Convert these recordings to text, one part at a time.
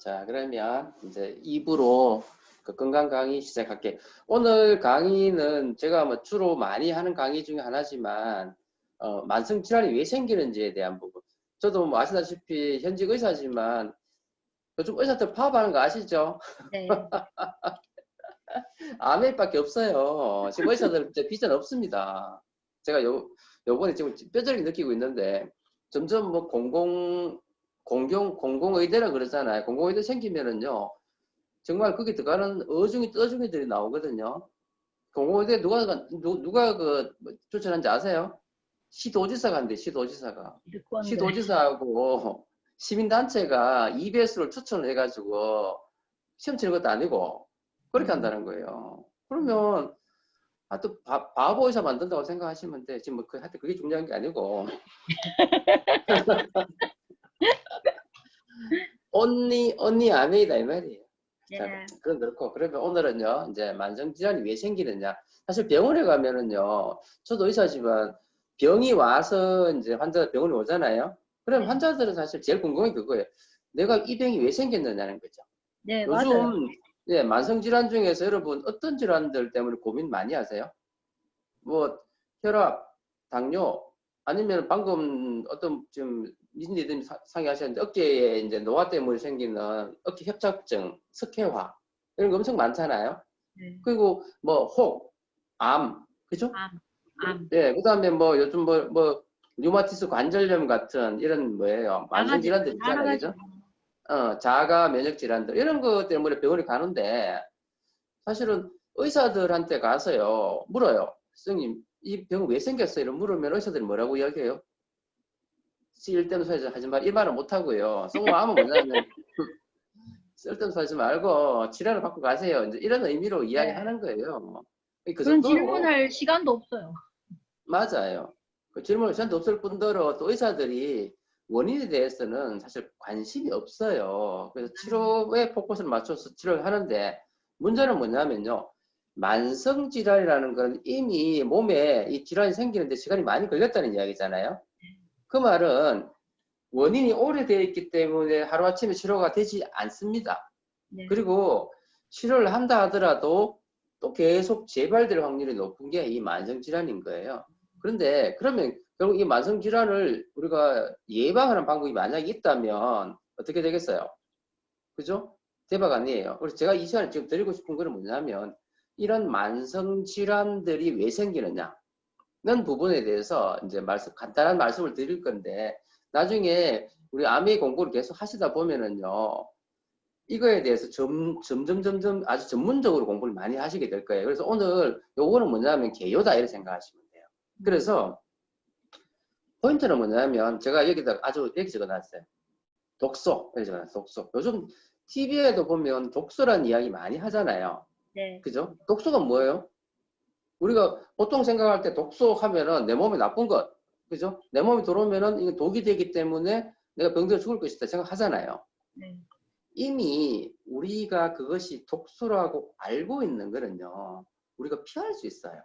자, 그러면 이제 2부로 그 건강 강의 시작할게. 오늘 강의는 제가 뭐 주로 많이 하는 강의 중에 하나지만, 만성 질환이 왜 생기는지에 대한 부분. 저도 뭐 아시다시피 현직 의사지만 요즘 의사들 파업하는 거 아시죠? 네. 아메밖에 없어요. 지금 의사들 이제 비전 없습니다. 제가 요번에 지금 뼈저리게 느끼고 있는데 점점 뭐 공공의대라 그러잖아요. 공공의대 생기면은요. 정말 거기 들어가는 어중이 떠중이들이 나오거든요. 공공의대 누가 추천한지 아세요? 시도지사가 한대, 시도지사가. 듣건데. 시도지사하고 시민단체가 EBS를 추천을 해가지고 시험 치는 것도 아니고 그렇게 한다는 거예요. 그러면 또 바보 의사 만든다고 생각하시면 돼. 지금 하여튼 그게 중요한 게 아니고 언니 아메이다 이 말이에요. 자, 네. 그건 그렇고 그러면 오늘은요 이제 만성질환이 왜 생기느냐. 사실 병원에 가면은요 저도 의사지만 병이 와서 이제 환자가 병원에 오잖아요. 그럼 네. 환자들은 사실 제일 궁금한 게 그거예요. 내가 이 병이 왜 생겼느냐는 거죠. 네, 맞아요. 요즘 만성질환 중에서 여러분 어떤 질환들 때문에 고민 많이 하세요? 뭐 혈압, 당뇨, 아니면 방금 어떤 지금 미진이들이 상의하셨는데 어깨에 이제 노화 때문에 생기는 어깨 협착증, 석회화 이런 거 엄청 많잖아요. 네. 그리고 뭐 혹, 암, 그죠? 암. 예, 그다음에 뭐 요즘 뭐 류마티스 관절염 같은 이런 뭐예요 만성 질환들 있잖아요, 그죠? 자가 면역 질환들 이런 거 때문에 병원에 가는데 사실은 의사들한테 가서요 물어요. 선생님 이 병 왜 생겼어요? 이런 물으면 의사들이 뭐라고 이야기해요? 쓸데없는 소리 하지 마. 이 말은 못하고요. 속마음은 뭐냐면 쓸데없는 소리 하지 말고 치료를 받고 가세요. 이제 이런 의미로 네. 이야기하는 거예요. 그 그런 정도로 질문할 시간도 없어요. 맞아요. 그 질문을 전도 없을 뿐더러 또 의사들이 원인에 대해서는 사실 관심이 없어요. 그래서 치료에 포커스를 맞춰서 치료를 하는데 문제는 뭐냐면요. 만성질환이라는 건 이미 몸에 이 질환이 생기는데 시간이 많이 걸렸다는 이야기잖아요. 그 말은 원인이 오래되어 있기 때문에 하루아침에 치료가 되지 않습니다. 네. 그리고 치료를 한다 하더라도 또 계속 재발될 확률이 높은 게 이 만성질환인 거예요. 그런데 그러면 결국 이 만성질환을 우리가 예방하는 방법이 만약에 있다면 어떻게 되겠어요? 그죠? 대박 아니에요. 그래서 제가 이 시간에 지금 드리고 싶은 거는 뭐냐면 이런 만성질환들이 왜 생기느냐 는 부분에 대해서 이제 간단한 말씀을 드릴 건데 나중에 우리 암의 공부를 계속 하시다 보면은요 이거에 대해서 점점 아주 전문적으로 공부를 많이 하시게 될 거예요. 그래서 오늘 요거는 뭐냐면 개요다 이렇게 생각하시면 돼요. 그래서 포인트는 뭐냐면 제가 여기다 아주 이렇게 적어놨어요. 독소 이렇게 적어놨어요. 독소. 요즘 TV에도 보면 독소라는 이야기 많이 하잖아요. 네. 그죠? 독소가 뭐예요? 우리가 보통 생각할 때 독소 하면은 내 몸에 나쁜 것, 그죠? 내 몸에 들어오면은 이게 독이 되기 때문에 내가 병들어 죽을 것이다 생각하잖아요. 네. 이미 우리가 그것이 독소라고 알고 있는 거는요, 우리가 피할 수 있어요.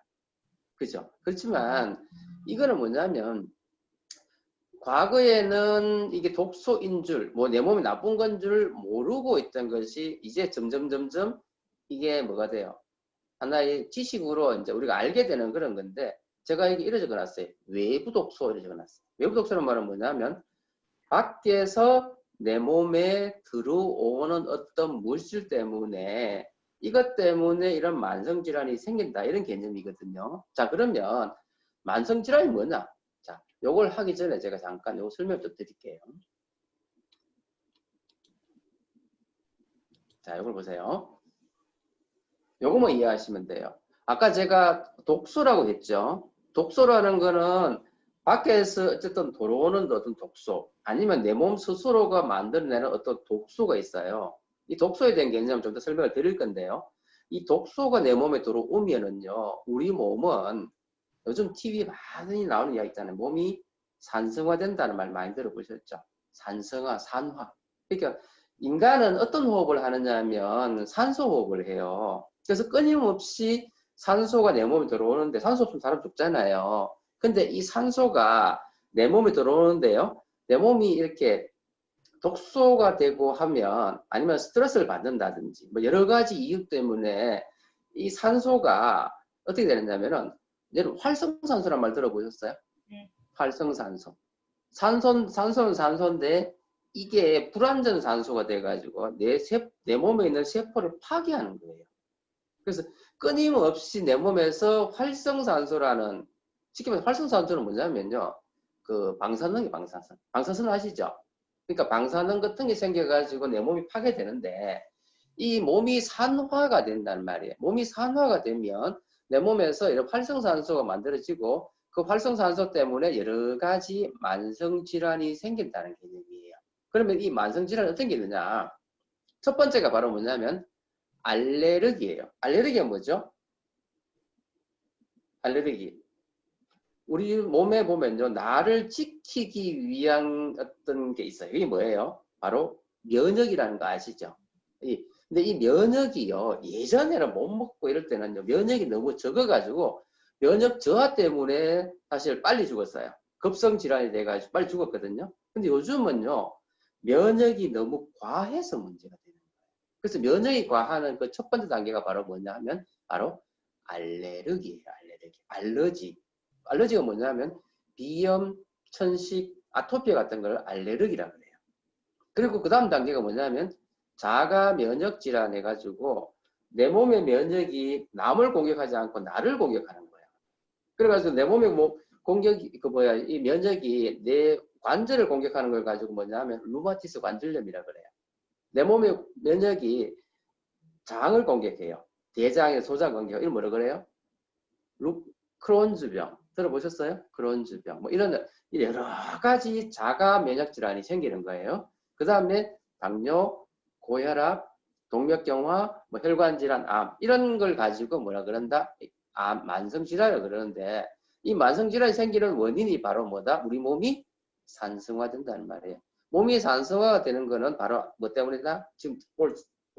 그죠? 그렇지만 이거는 뭐냐면 과거에는 이게 독소인 줄, 뭐 내 몸에 나쁜 건 줄 모르고 있던 것이 이제 점점 이게 뭐가 돼요? 하나의 지식으로 이제 우리가 알게 되는 그런 건데 제가 이게 이래 적어놨어요. 외부 독소 이래 적어놨어요. 외부 독소는 말은 뭐냐면 밖에서 내 몸에 들어오는 어떤 물질 때문에 이것 때문에 이런 만성질환이 생긴다 이런 개념이거든요. 자 그러면 만성질환이 뭐냐? 자 요걸 하기 전에 제가 잠깐 요 설명 좀 드릴게요. 자 요걸 보세요. 요거만 이해하시면 돼요. 아까 제가 독소라고 했죠. 독소라는 거는 밖에서 어쨌든 들어오는 어떤 독소 아니면 내 몸 스스로가 만들어내는 어떤 독소가 있어요. 이 독소에 대한 개념을 좀 더 설명을 드릴 건데요. 이 독소가 내 몸에 들어오면은요, 우리 몸은 요즘 TV 많이 나오는 이야기 있잖아요. 몸이 산성화된다는 말 많이 들어보셨죠? 산성화, 산화. 그러니까 인간은 어떤 호흡을 하느냐 하면 산소 호흡을 해요. 그래서 끊임없이 산소가 내 몸에 들어오는데 산소 없으면 사람 죽잖아요. 근데 이 산소가 내 몸에 들어오는데요. 내 몸이 이렇게 독소가 되고 하면 아니면 스트레스를 받는다든지 뭐 여러 가지 이유 때문에 이 산소가 어떻게 되느냐면은 여러분 활성산소란 말 들어보셨어요? 네. 활성산소. 산소는 산소인데 이게 불완전 산소가 돼가지고 내 몸에 있는 세포를 파괴하는 거예요. 그래서 끊임없이 내 몸에서 활성산소라는, 쉽게 말해서 활성산소는 뭐냐면요. 그 방사능이 방사선. 방사선 아시죠? 그러니까 방사능 같은 게 생겨가지고 내 몸이 파괴되는데 이 몸이 산화가 된단 말이에요. 몸이 산화가 되면 내 몸에서 이런 활성산소가 만들어지고 그 활성산소 때문에 여러 가지 만성질환이 생긴다는 개념이에요. 그러면 이 만성질환은 어떤 게 있느냐? 첫 번째가 바로 뭐냐면 알레르기예요. 알레르기가 뭐죠? 알레르기. 우리 몸에 보면요, 나를 지키기 위한 어떤 게 있어요. 이게 뭐예요? 바로 면역이라는 거 아시죠? 근데 이 면역이요, 예전에는 못 먹고 이럴 때는요, 면역이 너무 적어가지고 면역 저하 때문에 사실 빨리 죽었어요. 급성 질환이 돼가지고 빨리 죽었거든요. 근데 요즘은요, 면역이 너무 과해서 문제가 되는 거예요. 그래서 면역이 과하는 그 첫 번째 단계가 바로 뭐냐 하면 바로 알레르기예요. 알레르기. 알러지. 알러지가 뭐냐면 비염, 천식, 아토피 같은 걸 알레르기라고 해요. 그리고 그 다음 단계가 뭐냐면 자가 면역 질환 해가지고 내 몸의 면역이 남을 공격하지 않고 나를 공격하는 거예요. 그래가지고 내 몸의 뭐 공격이 이 면역이 내 관절을 공격하는 걸 가지고 뭐냐면 루마티스 관절염이라고 그래요. 내 몸의 면역이 장을 공격해요. 대장의 소장 공격. 이걸 뭐라 그래요? 크론즈병 들어보셨어요? 크론즈병 뭐 이런 여러 가지 자가 면역 질환이 생기는 거예요. 그 다음에 당뇨, 고혈압, 동맥경화, 뭐 혈관 질환, 암 이런 걸 가지고 뭐라 그런다? 암 만성 질환이라고 그러는데 이 만성 질환이 생기는 원인이 바로 뭐다? 우리 몸이 산성화된다는 말이에요. 몸이 산성화가 되는 거는 바로 뭐 때문이다? 지금 올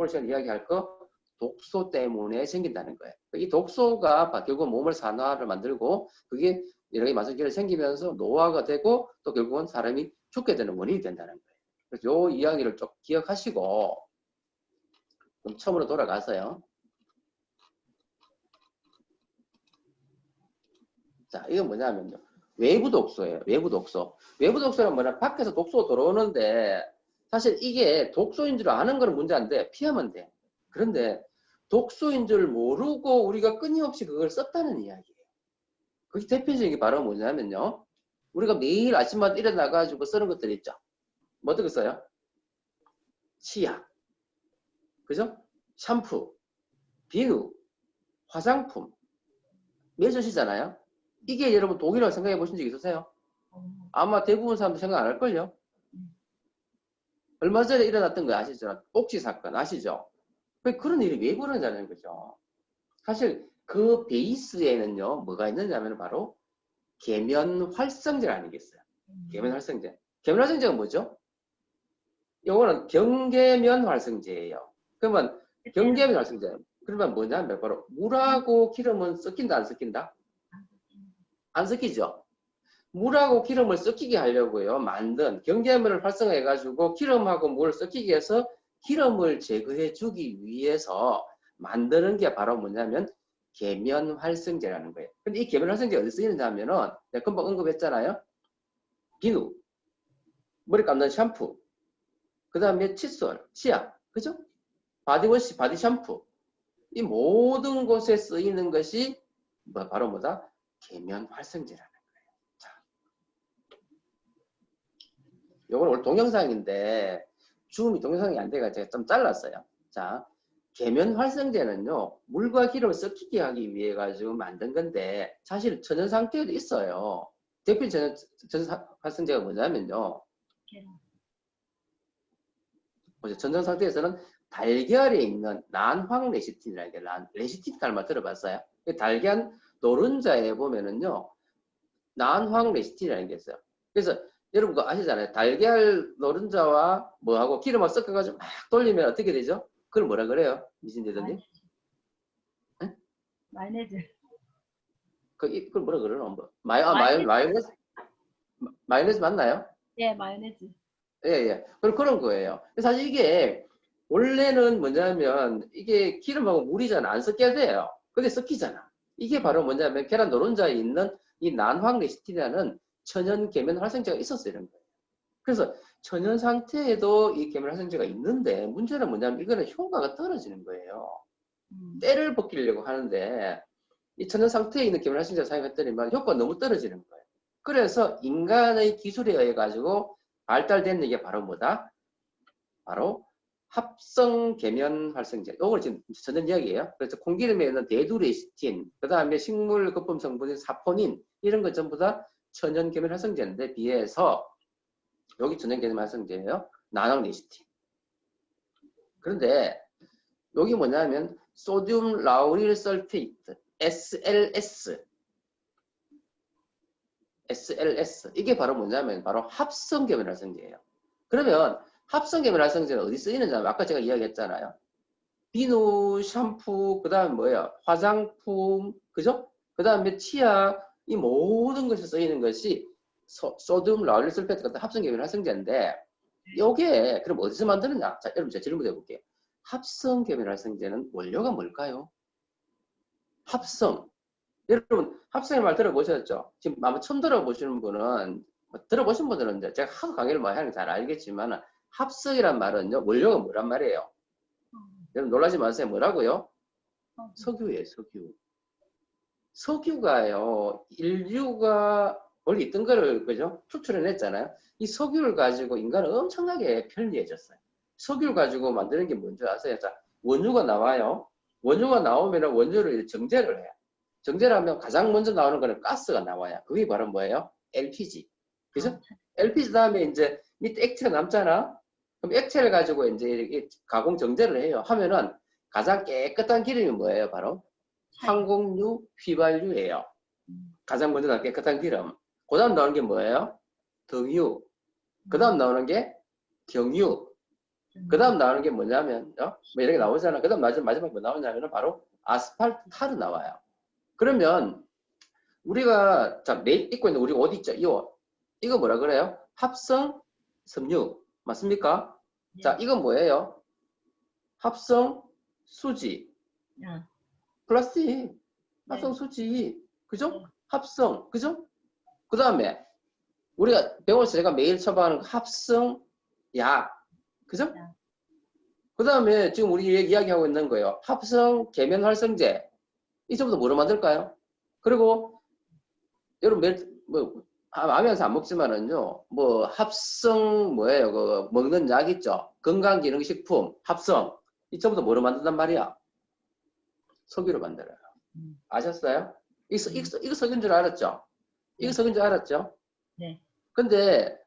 시간 이야기할 거 독소 때문에 생긴다는 거예요. 이 독소가 결국 몸을 산화를 만들고 그게 여러 가지 만성질환이 생기면서 노화가 되고 또 결국은 사람이 죽게 되는 원인이 된다는 거예요. 그래서 이 이야기를 좀 기억하시고 그럼 처음으로 돌아가서요. 자, 이건 뭐냐면요. 외부 독소예요. 외부 독소. 외부 독소는 뭐냐? 밖에서 독소가 들어오는데 사실 이게 독소인 줄 아는 건 문제인데 피하면 돼. 그런데 독소인 줄 모르고 우리가 끊임없이 그걸 썼다는 이야기예요. 그게 대표적인 게 바로 뭐냐면요. 우리가 매일 아침마다 일어나가지고 쓰는 것들 있죠. 뭐 어떻게 써요? 치약, 그죠? 샴푸, 비누, 화장품, 매일 쓰시잖아요. 이게 여러분 독이라고 생각해 보신 적 있으세요? 아마 대부분 사람들 생각 안 할걸요? 얼마 전에 일어났던 거 아시죠? 옥시 사건 아시죠? 그런 일이 왜 벌어지냐는 거죠. 사실 그 베이스에는요, 뭐가 있느냐면 바로 계면 활성제 아니겠어요? 계면 활성제. 계면 활성제가 뭐죠? 요거는 경계면 활성제예요. 그러면 경계면 활성제. 그러면 뭐냐면 바로 물하고 기름은 섞인다 안 섞인다? 안 섞이죠. 물하고 기름을 섞이게 하려고요. 만든 경계면을 활성화해 가지고 기름하고 물을 섞이게 해서 기름을 제거해 주기 위해서 만드는 게 바로 뭐냐면 계면 활성제라는 거예요. 근데 이 계면 활성제 어디 쓰이느냐면은 내가 금방 언급했잖아요. 비누, 머리 감는 샴푸, 그 다음에 칫솔, 치약, 그죠? 바디워시, 바디 샴푸. 이 모든 곳에 쓰이는 것이 바로 뭐다? 계면 활성제라는 거예요. 자, 요건 오늘 동영상인데 줌이 동영상이 안 돼가 제가 좀 잘랐어요. 자, 계면 활성제는요, 물과 기름을 섞이게 하기 위해 가지고 만든 건데 사실 천연 상태에도 있어요. 대표적인 천연 활성제가 뭐냐면요. 전전 상태에서는 달걀에 있는 난황 레시틴이라는 게 레시틴 닮아 들어봤어요? 달걀 노른자에 보면은요 난황 레시틴이라는 게 있어요. 그래서 여러분 그거 아시잖아요. 달걀 노른자와 뭐하고 기름하고 섞어가지고 막 돌리면 어떻게 되죠? 그걸 뭐라 그래요? 미신대전님? 마요네즈. 그걸 뭐라 그러나? 마요네즈. 마요네즈? 마요네즈 맞나요? 예, 마요네즈. 예, 예. 그런 거예요. 사실 이게 원래는 뭐냐면 이게 기름하고 물이잖아. 안 섞여야 돼요. 근데 섞이잖아. 이게 바로 뭐냐면 계란 노른자에 있는 이 난황 레시틴이라는 천연 계면 활성제가 있었어요. 이런 거예요. 그래서 천연 상태에도 이 계면 활성제가 있는데 문제는 뭐냐면 이거는 효과가 떨어지는 거예요. 때를 벗기려고 하는데 이 천연 상태에 있는 계면 활성제를 사용했더니만 효과가 너무 떨어지는 거예요. 그래서 인간의 기술에 의해 가지고 발달된 게 바로 뭐다? 바로 합성 계면 활성제. 이걸 지금 전전 이야기예요. 그래서 콩기름에 있는 데두레시틴, 그 다음에 식물 거품 성분인 사포닌 이런 것 전부 다 천연 계면 활성제인데 비해서 여기 천연 계면 활성제예요. 나노 레시틴. 그런데 여기 뭐냐면 소듐 라우릴 설페이트 SLS 이게 바로 뭐냐면 바로 합성 계면 활성제예요. 그러면 합성 계면 활성제는 어디 쓰이는지 아까 제가 이야기했잖아요. 비누, 샴푸, 그 다음에 뭐예요? 화장품, 그죠? 그 다음에 치약, 이 모든 것에 쓰이는 것이 소듐 라울릴 설페트 같은 합성 계면 활성제인데 요게 그럼 어디서 만드느냐? 자, 여러분 제가 질문해 볼게요. 합성 계면 활성제는 원료가 뭘까요? 합성. 여러분 합성의 말 들어보셨죠? 지금 아마 처음 들어보시는 분은 들어보신 분들은 이제 제가 하도 강의를 많이 하는 게 잘 알겠지만 합성이란 말은요 원료가 뭐란 말이에요? 여러분 놀라지 마세요. 뭐라고요? 석유예요. 석유. 석유가요 인류가 원래 있던 거를 그죠? 추출해냈잖아요. 이 석유를 가지고 인간은 엄청나게 편리해졌어요. 석유를 가지고 만드는 게 뭔지 아세요? 자, 원유가 나와요. 원유가 나오면 원유를 정제를 해요. 정제를 하면 가장 먼저 나오는 거는 가스가 나와요. 그게 바로 뭐예요? LPG. 그죠? LPG 다음에 이제 밑에 액체가 남잖아. 그럼 액체를 가지고 이제 가공 정제를 해요. 하면은 가장 깨끗한 기름이 뭐예요? 바로 항공유, 휘발유예요. 가장 먼저 나오는 깨끗한 기름. 그 다음 나오는 게 뭐예요? 등유. 그 다음 나오는 게 경유. 그 다음 나오는 게 뭐냐면, 뭐 이렇게 나오잖아. 그 다음 마지막 뭐 나오냐면 바로 아스팔트 타르 나와요. 그러면 우리가 자 매일 입고 있는 우리 옷 있죠? 이거 뭐라 그래요? 합성 섬유 맞습니까? 네. 자 이건 뭐예요? 합성 수지 플라스틱 합성 수지 그죠? 합성 그죠? 그 다음에 우리가 병원에서 제가 매일 처방하는 합성 약 그죠? 그 다음에 지금 우리 이야기하고 있는 거예요. 합성 계면 활성제 이 전부 다 뭐로 만들까요? 그리고 여러분 뭐 하면서 안 먹지만은요 뭐 합성 뭐예요 그 먹는 약 있죠 건강기능식품 합성 이 전부 다 뭐로 만든단 말이야 석유로 만들어요 아셨어요? 이거 석유인 줄 알았죠? 이거 석유인 줄 알았죠? 네. 근데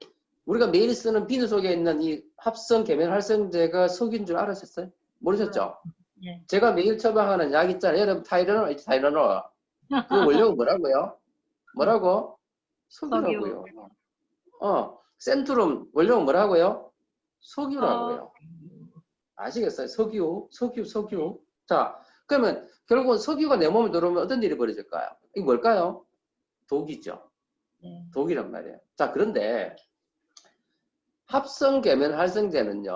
우리가 매일 쓰는 비누 속에 있는 이 합성 계면 활성제가 석유인 줄 알았었어요? 모르셨죠? 네. 제가 매일 처방하는 약 있잖아요 여러분 타이레놀 그 원료가 뭐라고요? 뭐라고? 석유라고요. 센트룸 원료는 뭐라고요? 석유라고요. 아시겠어요? 석유. 자, 그러면 결국은 석유가 내 몸에 들어오면 어떤 일이 벌어질까요? 이게 뭘까요? 독이죠. 독이란 말이에요. 자, 그런데 합성 계면 활성제는요.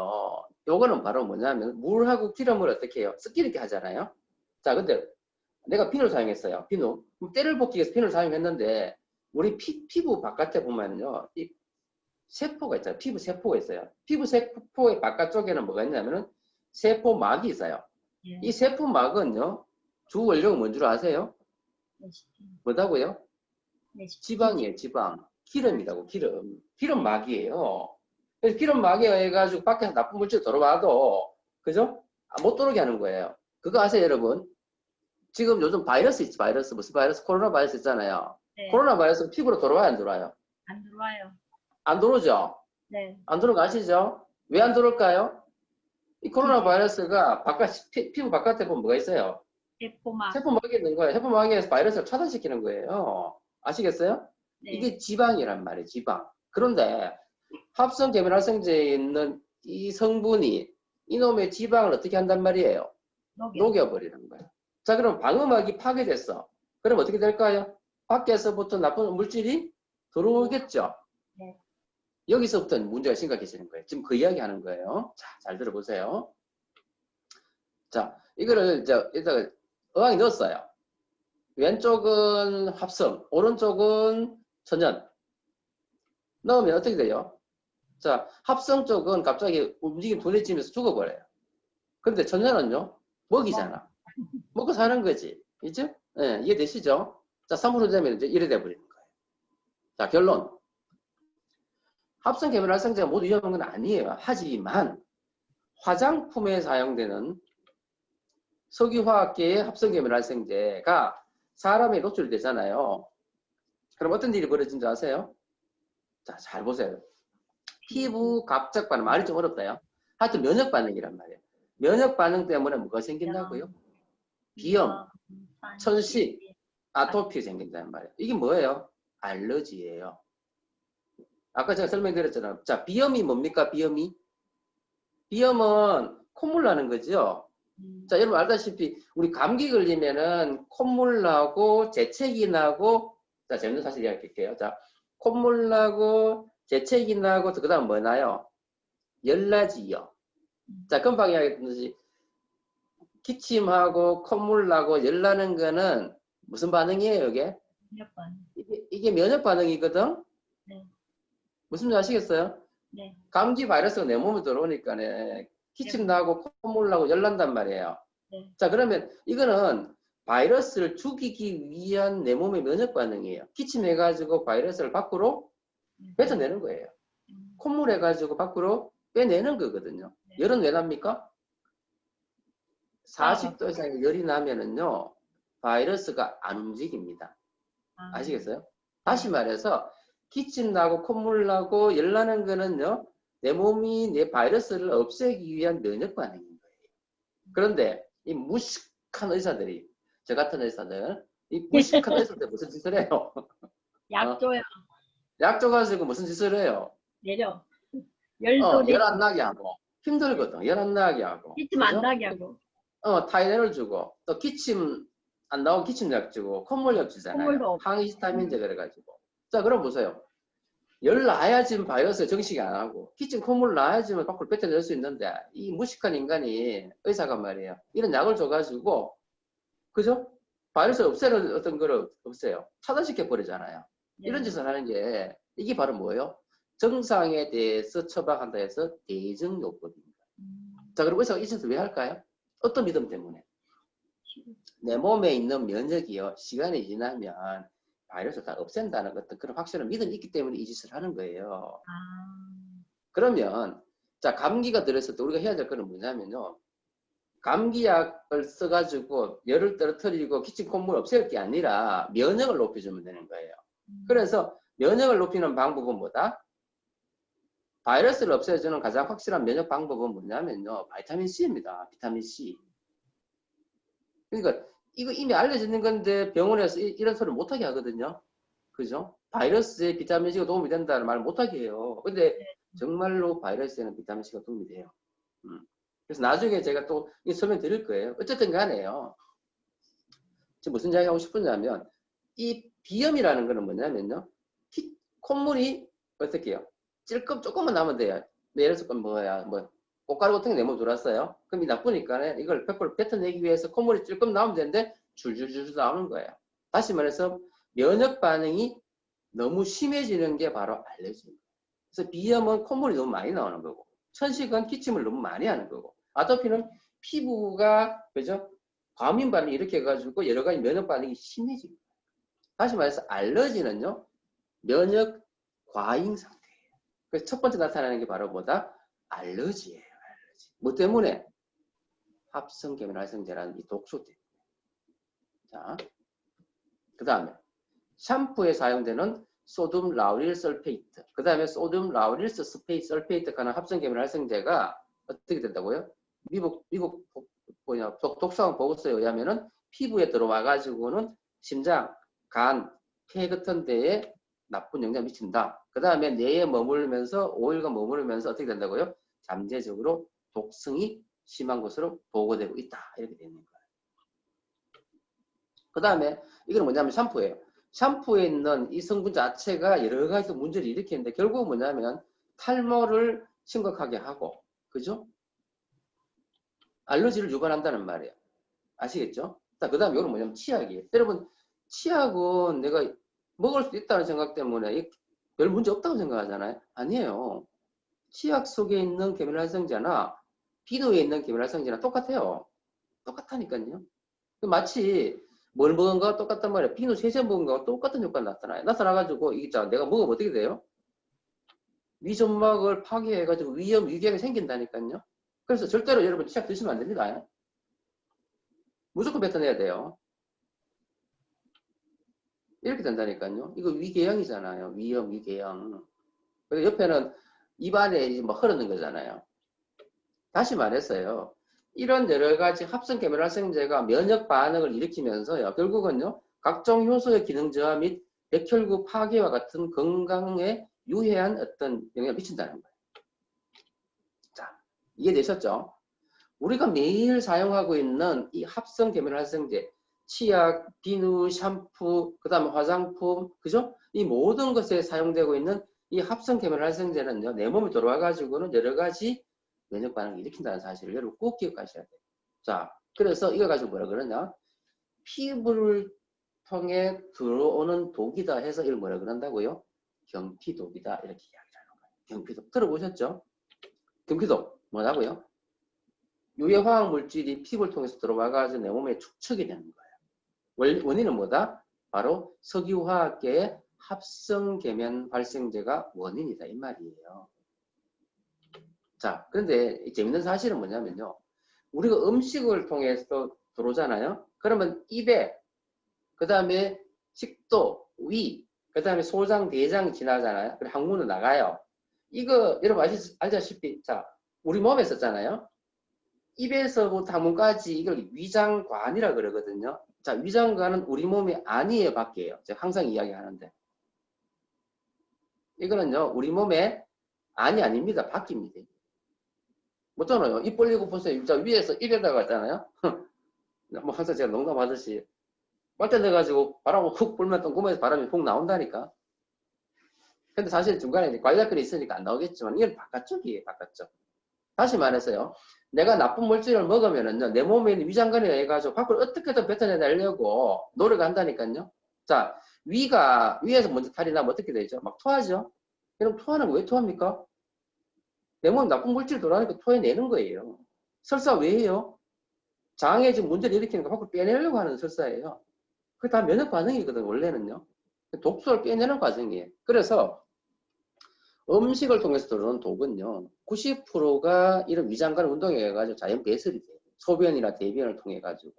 요거는 바로 뭐냐면 물하고 기름을 어떻게 해요? 섞이게 하잖아요. 자, 근데 내가 비누를 사용했어요. 비누. 때를 벗기 위해서 비누를 사용했는데 우리 피부 바깥에 보면요. 이 세포가 있잖아요. 피부 세포가 있어요. 피부 세포의 바깥쪽에는 뭐가 있냐면은 세포막이 있어요. 이 세포막은요. 주 원료가 뭔 줄 아세요? 뭐다고요? 지방이에요. 지방. 기름이라고 기름. 기름막이에요. 그래서 기름막에 의해 가지고 밖에서 나쁜 물질 들어와도 그죠? 못 들어오게 하는 거예요. 그거 아세요, 여러분? 지금 요즘 바이러스 있지, 바이러스. 무슨 바이러스? 코로나 바이러스 있잖아요. 네. 코로나 바이러스 피부로 들어와요, 안 들어와요? 안 들어와요. 안 들어오죠? 네. 안 들어오는 거 아시죠? 왜 안 들어올까요? 이 코로나 바이러스가 피부 바깥에 보면 뭐가 있어요? 세포막. 세포막이 있는 거예요. 세포막에서 바이러스를 차단시키는 거예요. 아시겠어요? 네. 이게 지방이란 말이에요, 지방. 그런데 합성 계면 활성제에 있는 이 성분이 이놈의 지방을 어떻게 한단 말이에요? 녹여버리는 거예요. 자, 그럼 방음막이 파괴됐어. 그럼 어떻게 될까요? 밖에서부터 나쁜 물질이 들어오겠죠. 네. 여기서부터 문제가 심각해지는 거예요. 지금 그 이야기 하는 거예요. 자, 잘 들어보세요. 자, 이거를 이제 일단 어항에 넣었어요. 왼쪽은 합성, 오른쪽은 천연. 넣으면 어떻게 돼요? 자, 합성 쪽은 갑자기 움직임 둔해지면서 죽어버려요. 근데 천연은요? 먹이잖아. 먹고 사는 거지. 그죠? 예, 이해되시죠? 자, 3으로 되면 이제 이래 돼버리는 거예요. 자, 결론. 합성 계면 활성제가 모두 위험한 건 아니에요. 하지만 화장품에 사용되는 석유화학계의 합성 계면 활성제가 사람에 노출되잖아요. 그럼 어떤 일이 벌어진 줄 아세요? 자, 잘 보세요. 피부 갑작 반응, 말이 좀 어렵다요. 하여튼 면역 반응이란 말이에요. 면역 반응 때문에 뭐가 생긴다고요? 비염, 천식, 아토피 생긴다는 말이에요. 이게 뭐예요? 알러지예요. 아까 제가 설명드렸잖아요. 자, 비염이 뭡니까? 비염이? 비염은 콧물 나는 거죠. 자, 여러분 알다시피 우리 감기 걸리면은 콧물 나고 재채기 나고, 자, 재밌는 사실 이야기할게요. 자, 콧물 나고 재채기 나고 그 다음 뭐 나요? 열나지요. 자, 금방 이야기했듯이 기침하고 콧물 나고 열 나는 거는 무슨 반응이에요, 이게? 면역 반응. 이게 면역 반응이거든? 네. 무슨 말 아시겠어요? 네. 감기 바이러스가 내 몸에 들어오니까 기침 나고 콧물 나고 열 난단 말이에요. 네. 자, 그러면 이거는 바이러스를 죽이기 위한 내 몸의 면역 반응이에요. 기침해가지고 바이러스를 밖으로 뱉어내는 거예요. 콧물 해가지고 밖으로 빼내는 거거든요. 열은 왜 납니까? 40도 이상의 열이 나면은요, 바이러스가 안 움직입니다. 아시겠어요? 다시 말해서, 기침 나고 콧물 나고 열 나는 거는요, 내 몸이 내 바이러스를 없애기 위한 면역 반응인 거예요. 그런데 이 무식한 의사들이, 저 같은 의사들, 이 무식한 의사들 무슨 짓을 해요? 약 줘요. 약 줘가지고 무슨 짓을 해요? 내려. 열도 열 안 나게 하고, 힘들거든. 열 안 나게 하고. 기침 안 나게 하고. 타이레놀 주고, 또 기침 안 나오고 기침약 주고, 콧물약 주잖아요. 콧물도 항히스타민제 그래가지고. 자, 그럼 보세요. 열 나야지만 바이러스 정식이 안 하고, 기침 콧물 나야지만 밖으로 뱉어낼 수 있는데, 이 무식한 인간이, 의사가 말이에요. 이런 약을 줘가지고, 그죠? 바이러스 없애는 어떤 거를 없애요. 차단시켜 버리잖아요. 이런 짓을 하는 게, 이게 바로 뭐예요? 정상에 대해서 처방한다 해서 대증요법입니다. 자, 그럼 의사가 이 짓을 왜 할까요? 어떤 믿음 때문에? 내 몸에 있는 면역이요, 시간이 지나면 바이러스 다 없앤다는 어떤 그런 확실한 믿음이 있기 때문에 이 짓을 하는 거예요. 그러면, 자, 감기가 들었을 때 우리가 해야 될 거는 뭐냐면요. 감기약을 써가지고 열을 떨어뜨리고 기침 콧물 없앨 게 아니라 면역을 높여주면 되는 거예요. 그래서 면역을 높이는 방법은 뭐다? 바이러스를 없애주는 가장 확실한 면역 방법은 뭐냐면요. 비타민 C입니다. 비타민 C. 그러니까 이거 이미 알려지는 건데 병원에서 이런 소리를 못하게 하거든요. 그죠? 바이러스에 비타민 C가 도움이 된다는 말을 못하게 해요. 근데 정말로 바이러스에는 비타민 C가 도움이 돼요. 그래서 나중에 제가 또 설명 드릴 거예요. 어쨌든 간에요. 지금 무슨 이야기 하고 싶으냐면 이 비염이라는 거는 뭐냐면요. 콧물이 어떻게 해요? 찔끔 조금만 나면 돼요. 예를 들어서 뭐 꽃가루 같은 게 내 몸에 들어왔어요. 그럼 이 나쁘니까 이걸 100% 뱉어내기 위해서 콧물이 찔끔 나오면 되는데 줄줄줄 나오는 거예요. 다시 말해서 면역 반응이 너무 심해지는 게 바로 알레르기입니다. 그래서 비염은 콧물이 너무 많이 나오는 거고, 천식은 기침을 너무 많이 하는 거고, 아토피는 피부가 그죠? 과민 반응이 이렇게 해가지고 여러 가지 면역 반응이 심해집니다. 다시 말해서 알러지는요, 면역 과잉 상태예요. 그래서 첫 번째 나타나는 게 바로 뭐다? 알러지예요. 알러지. 뭐 때문에? 합성계면 활성제라는 이 독소 때문에. 자, 그 다음에 샴푸에 사용되는 소듐 라우릴 설페이트, 그 다음에 소듐 라우릴 설페이트 가는 합성계면 활성제가 어떻게 된다고요? 미국 독성 보고서에 의하면은 피부에 들어와 가지고는 심장, 간, 폐 같은 데에 나쁜 영향을 미친다. 그 다음에 뇌에 머물면서 5일간 머무르면서 어떻게 된다고요? 잠재적으로 독성이 심한 것으로 보고되고 있다. 이렇게 되는 거예요. 그 다음에 이건 뭐냐면 샴푸예요. 샴푸에 있는 이 성분 자체가 여러 가지 문제를 일으키는데 결국은 뭐냐면 탈모를 심각하게 하고, 그죠? 알러지를 유발한다는 말이에요. 아시겠죠? 그 다음에 이건 뭐냐면 치약이에요. 여러분, 치약은 내가 먹을 수 있다는 생각 때문에 별 문제 없다고 생각하잖아요. 아니에요. 치약 속에 있는 계면활성제나 비누에 있는 계면활성제나 똑같아요. 똑같다니까요. 마치 뭘 먹은 거와 똑같단 말이에요. 비누 세제 먹은 거와 똑같은 효과가 나타나요. 나타나가지고 이게 자 내가 먹으면 어떻게 돼요? 위점막을 파괴해가지고 위염, 위궤양이 생긴다니까요. 그래서 절대로 여러분 치약 드시면 안 됩니다. 무조건 뱉어내야 돼요. 이렇게 된다니까요. 이거 위궤양이잖아요. 위염, 위궤양. 그리고 옆에는 입안에 뭐 흐르는 거잖아요. 다시 말해서요. 이런 여러 가지 합성 계면활성제가 면역 반응을 일으키면서요. 결국은요. 각종 효소의 기능 저하 및 백혈구 파괴와 같은 건강에 유해한 어떤 영향을 미친다는 거예요. 자, 이해되셨죠? 우리가 매일 사용하고 있는 이 합성 계면활성제, 치약, 비누, 샴푸, 그 다음에 화장품, 그죠? 이 모든 것에 사용되고 있는 이 합성 계면활성제는요, 내 몸에 들어와가지고는 여러 가지 면역 반응을 일으킨다는 사실을 여러분 꼭 기억하셔야 돼요. 자, 그래서 이거 가지고 뭐라 그러냐? 피부를 통해 들어오는 독이다 해서 이걸 뭐라 그런다고요? 경피독이다 이렇게 이야기를 하는 거예요. 경피독 들어보셨죠? 경피독 뭐라고요? 유해 화학 물질이 피부를 통해서 들어와가지고 내 몸에 축적이 되는 거예요. 원인은 뭐다? 바로 석유화학계의 합성 계면 활성제가 원인이다 이 말이에요. 자, 그런데 재밌는 사실은 뭐냐면요. 우리가 음식을 통해서 들어오잖아요. 그러면 입에, 그 다음에 식도, 위, 그 다음에 소장, 대장 지나잖아요. 그리고 항문으로 나가요. 이거 여러분 알다시피 자, 우리 몸에 썼잖아요. 입에서부터 항문까지 이걸 위장관이라 그러거든요. 자, 위장관은 우리 몸이 아니에요, 밖이에요. 제가 항상 이야기하는데. 이거는요, 우리 몸에 안이 아닙니다. 밖입니다. 뭐잖아요. 입 벌리고 보세요. 자, 위에서 입에다가 있잖아요. 뭐 항상 제가 농담하듯이 빨대 넣어가지고 바람을 훅 불면 똥구멍에서 바람이 훅 나온다니까. 근데 사실 중간에 관략근이 있으니까 안 나오겠지만 이건 바깥쪽이에요, 바깥쪽. 다시 말해서요. 내가 나쁜 물질을 먹으면은요, 내 몸에 있는 위장관이 해가지고 밖으로 어떻게든 뱉어내려고 노력한다니까요. 자, 위에서 먼저 탈이 나면 어떻게 되죠? 막 토하죠? 그럼 토하는 거 왜 토합니까? 내 몸에 나쁜 물질이 돌아가니까 토해내는 거예요. 설사 왜 해요? 장에 지금 문제를 일으키는 거 밖으로 빼내려고 하는 설사예요. 그게 다 면역 반응이거든, 원래는요. 독소를 빼내는 과정이에요. 그래서 음식을 통해서 들어오는 독은요, 90%가 이런 위장관 운동에 해가지고 자연 배설이 돼요. 소변이나 대변을 통해 가지고.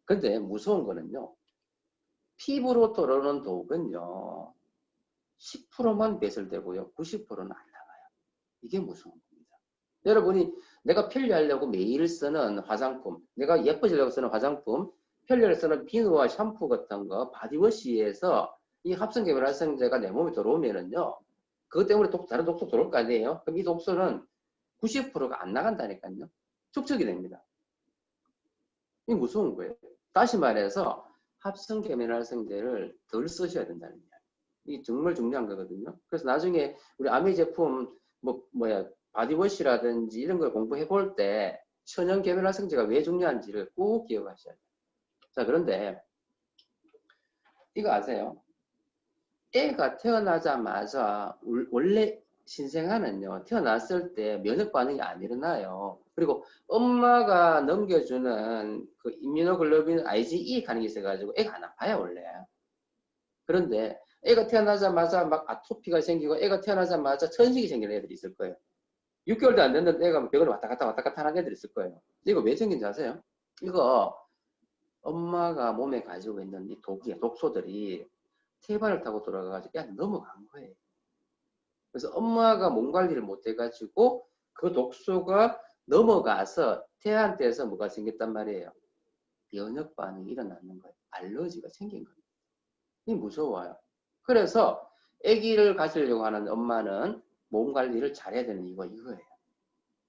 근데 무서운 거는요, 피부로 들어오는 독은요, 10%만 배설되고요, 90%는 안 나가요. 이게 무서운 겁니다. 여러분이 내가 편리하려고 매일 쓰는 화장품, 내가 예뻐지려고 쓰는 화장품, 편리를 쓰는 비누와 샴푸 같은 거, 바디워시에서 이 합성계면활성제가 내 몸에 들어오면은요, 그것 때문에 다른 독소 들어올 거 아니에요? 그럼 이 독소는 90%가 안 나간다니까요. 축적이 됩니다. 이게 무서운 거예요. 다시 말해서 합성계면활성제를 덜 쓰셔야 된다는 이야기. 이게 정말 중요한 거거든요. 그래서 나중에 우리 아미 제품 바디워시라든지 이런 걸 공부해 볼 때 천연계면활성제가 왜 중요한지를 꼭 기억하셔야 돼요. 자, 그런데 이거 아세요? 애가 태어나자마자 원래 신생아는요, 태어났을 때 면역 반응이 안 일어나요. 그리고 엄마가 넘겨주는 그 임뮤노글로빈 IgE 가는 게 있어가지고 애가 안 아파요, 원래. 그런데 애가 태어나자마자 막 아토피가 생기고 애가 태어나자마자 천식이 생기는 애들이 있을 거예요. 6개월도 안 됐는데 애가 병원에 왔다 갔다 하는 애들이 있을 거예요. 이거 왜 생긴지 아세요? 이거 엄마가 몸에 가지고 있는 이 독소들이 태반을 타고 돌아가가지고 애한테 넘어간 거예요. 그래서 엄마가 몸 관리를 못 해가지고 그 독소가 넘어가서 태아한테서 뭐가 생겼단 말이에요. 면역 반응이 일어나는 거예요. 알러지가 생긴 거예요. 이게 무서워요. 그래서 아기를 가지려고 하는 엄마는 몸 관리를 잘해야 되는 이유가 이거예요.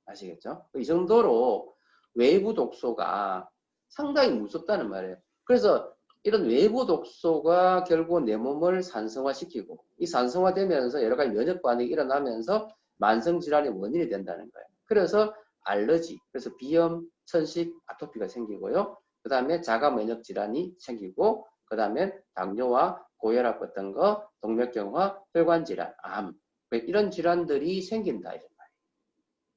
아시겠죠? 이 정도로 외부 독소가 상당히 무섭다는 말이에요. 그래서 이런 외부 독소가 결국 내 몸을 산성화시키고 이 산성화되면서 여러 가지 면역 반응이 일어나면서 만성 질환의 원인이 된다는 거예요. 그래서 알러지, 그래서 비염, 천식, 아토피가 생기고요. 그 다음에 자가 면역 질환이 생기고, 그 다음에 당뇨와 고혈압 같은 거, 동맥경화, 혈관 질환, 암, 이런 질환들이 생긴다 이런 말이에요.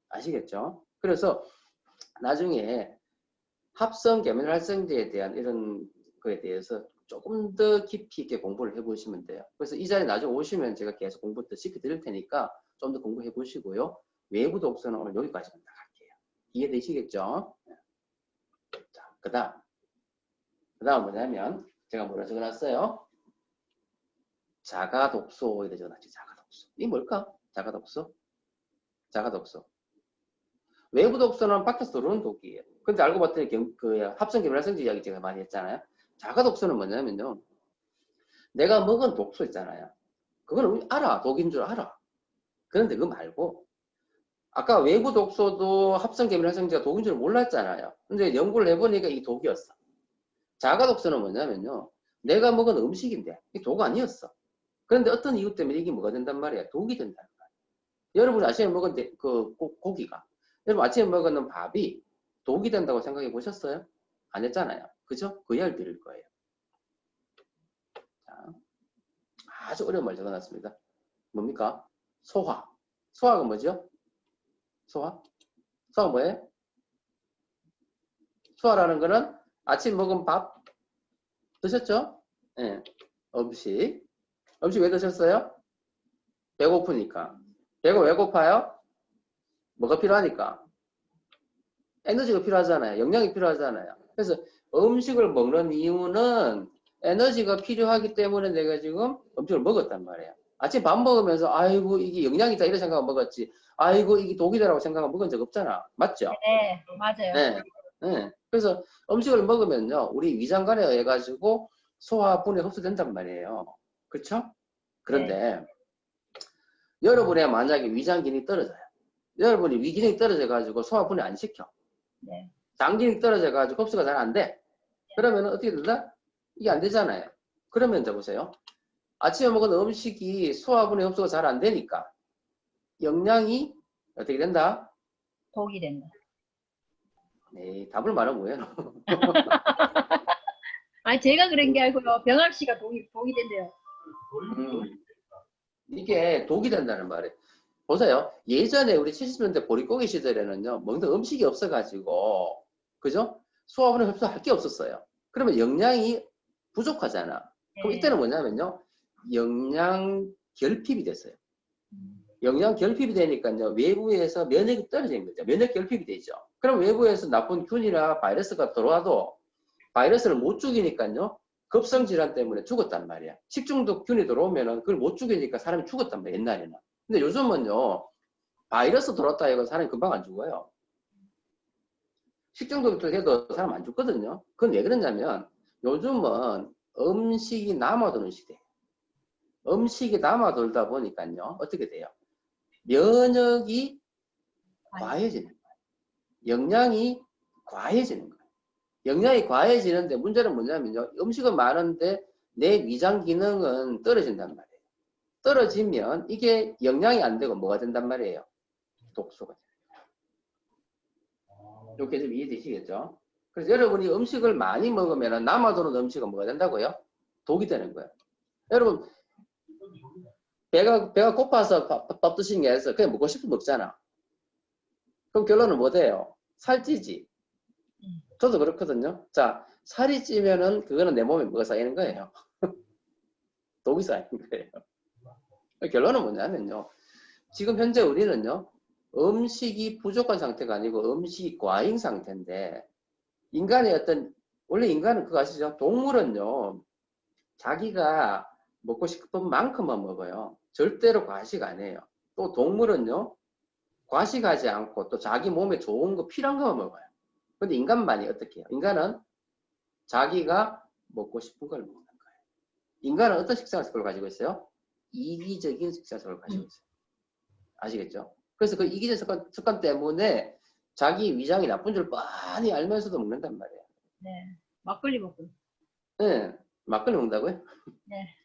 아시겠죠? 그래서 나중에 합성 계면활성제에 대한 이런 거에 대해서 조금 더 깊이 있게 공부를 해보시면 돼요. 그래서 이 자리에 나중에 오시면 제가 계속 공부 더 시켜드릴 테니까 좀 더 공부해 보시고요. 외부 독서는 오늘 여기까지만 나갈게요. 이해되시겠죠? 자, 그 다음 뭐냐면 제가 뭐라 적어놨어요? 자가 독소 이렇게 적어놨지. 자가 독소. 이게 뭘까? 자가 독소? 자가 독소. 외부 독소는 밖에서 들어오는 독이에요. 근데 알고 봤더니 그 합성 계면활성제 이야기 제가 많이 했잖아요. 자가 독소는 뭐냐면요. 내가 먹은 독소 있잖아요. 그거는 알아. 독인 줄 알아. 그런데 그거 말고 아까 외부 독소도 합성 계면활성제가 독인 줄 몰랐잖아요. 근데 연구를 해보니까 이게 독이었어. 자가 독소는 뭐냐면요. 내가 먹은 음식인데 이게 독 아니었어. 그런데 어떤 이유 때문에 이게 뭐가 된단 말이야. 독이 된다는 거야. 여러분이 아침에 먹은 그 고기가 여러분 아침에 먹은 밥이 독이 된다고 생각해 보셨어요? 안 했잖아요. 그죠? 그 이야기를 드릴 거예요. 자, 아주 어려운 말 적어놨습니다. 뭡니까? 소화. 소화가 뭐죠? 소화? 소화가 뭐예요? 소화라는 거는 아침 먹은 밥 드셨죠? 예. 음식. 음식 왜 드셨어요? 배고프니까. 배가 왜 고파요? 뭐가 필요하니까. 에너지가 필요하잖아요. 영양이 필요하잖아요. 그래서 음식을 먹는 이유는 에너지가 필요하기 때문에 내가 지금 음식을 먹었단 말이에요. 아침 밥 먹으면서 아이고 이게 영양이다 이런 생각을 먹었지. 아이고 이게 독이다라고 생각을 먹은 적 없잖아. 맞죠? 네, 맞아요. 네. 네. 그래서 음식을 먹으면요. 우리 위장관에 의해 가지고 소화, 분해, 흡수된단 말이에요. 그렇죠? 네. 그런데 여러분의 만약에 위장 기능이 떨어져요. 여러분이 위 기능이 떨어져 가지고 소화, 분해 안 시켜. 네. 장 기능이 떨어져 가지고 흡수가 잘 안 돼. 그러면 어떻게 된다? 이게 안 되잖아요. 그러면 이제 보세요. 아침에 먹은 음식이 소화, 분해, 흡수가 잘 안 되니까 영양이 어떻게 된다? 독이 된다. 네, 답을 말하면 뭐예요? 아니, 제가 그런 게 아니고요. 병학 씨가 독이 된대요. 음, 이게 독이 된다는 말이에요. 보세요. 예전에 우리 70년대 보릿고기 시절에는요, 먹는 음식이 없어가지고, 그죠? 소화분해 흡수할 게 없었어요. 그러면 영양이 부족하잖아. 그럼 네. 이때는 뭐냐면요, 영양 결핍이 됐어요. 음, 영양 결핍이 되니까요, 외부에서 면역이 떨어지는 거죠. 면역 결핍이 되죠. 그럼 외부에서 나쁜 균이나 바이러스가 들어와도 바이러스를 못 죽이니까요, 급성 질환 때문에 죽었단 말이야. 식중독 균이 들어오면은 그걸 못 죽이니까 사람이 죽었단 말이야, 옛날에는. 근데 요즘은요, 바이러스 들어왔다 해서 사람이 금방 안 죽어요. 식중독 해도 사람 안 죽거든요. 그건 왜 그러냐면, 요즘은 음식이 남아도는 시대예요. 음식이 남아돌다 보니까요, 어떻게 돼요? 면역이 과해지는 거예요. 영양이 과해지는 거예요. 영양이 과해지는데 문제는 뭐냐면요. 음식은 많은데 내 위장 기능은 떨어진단 말이에요. 떨어지면 이게 영양이 안 되고 뭐가 된단 말이에요. 독소가 돼요. 이렇게 좀 이해되시겠죠? 그래서 여러분이 음식을 많이 먹으면 남아도는 음식은 뭐가 된다고요? 독이 되는 거예요. 여러분 배가 고파서 밥 드신 게 아니라 그냥 먹고 싶으면 먹잖아. 그럼 결론은 뭐 돼요? 살찌지. 저도 그렇거든요. 자, 살이 찌면은 그거는 내 몸에 뭐가 쌓이는 거예요? 독이 쌓이는 거예요. 결론은 뭐냐면요. 지금 현재 우리는요. 음식이 부족한 상태가 아니고 음식이 과잉 상태인데 인간의 어떤 원래 인간은 그거 아시죠? 동물은요. 자기가 먹고 싶은 만큼만 먹어요. 절대로 과식 안 해요. 또 동물은요. 과식하지 않고 또 자기 몸에 좋은 거 필요한 것만 먹어요. 근데 인간만이 어떻게 해요? 인간은 자기가 먹고 싶은 걸 먹는 거예요. 인간은 어떤 식생활습관을 가지고 있어요? 이기적인 식생활습관을 가지고 있어요. 아시겠죠? 그래서 그 이기적 습관 때문에 자기 위장이 나쁜 줄 뻔히 알면서도 먹는단 말이에요. 네. 막걸리 먹고. 네, 막걸리 먹는다고요? 네.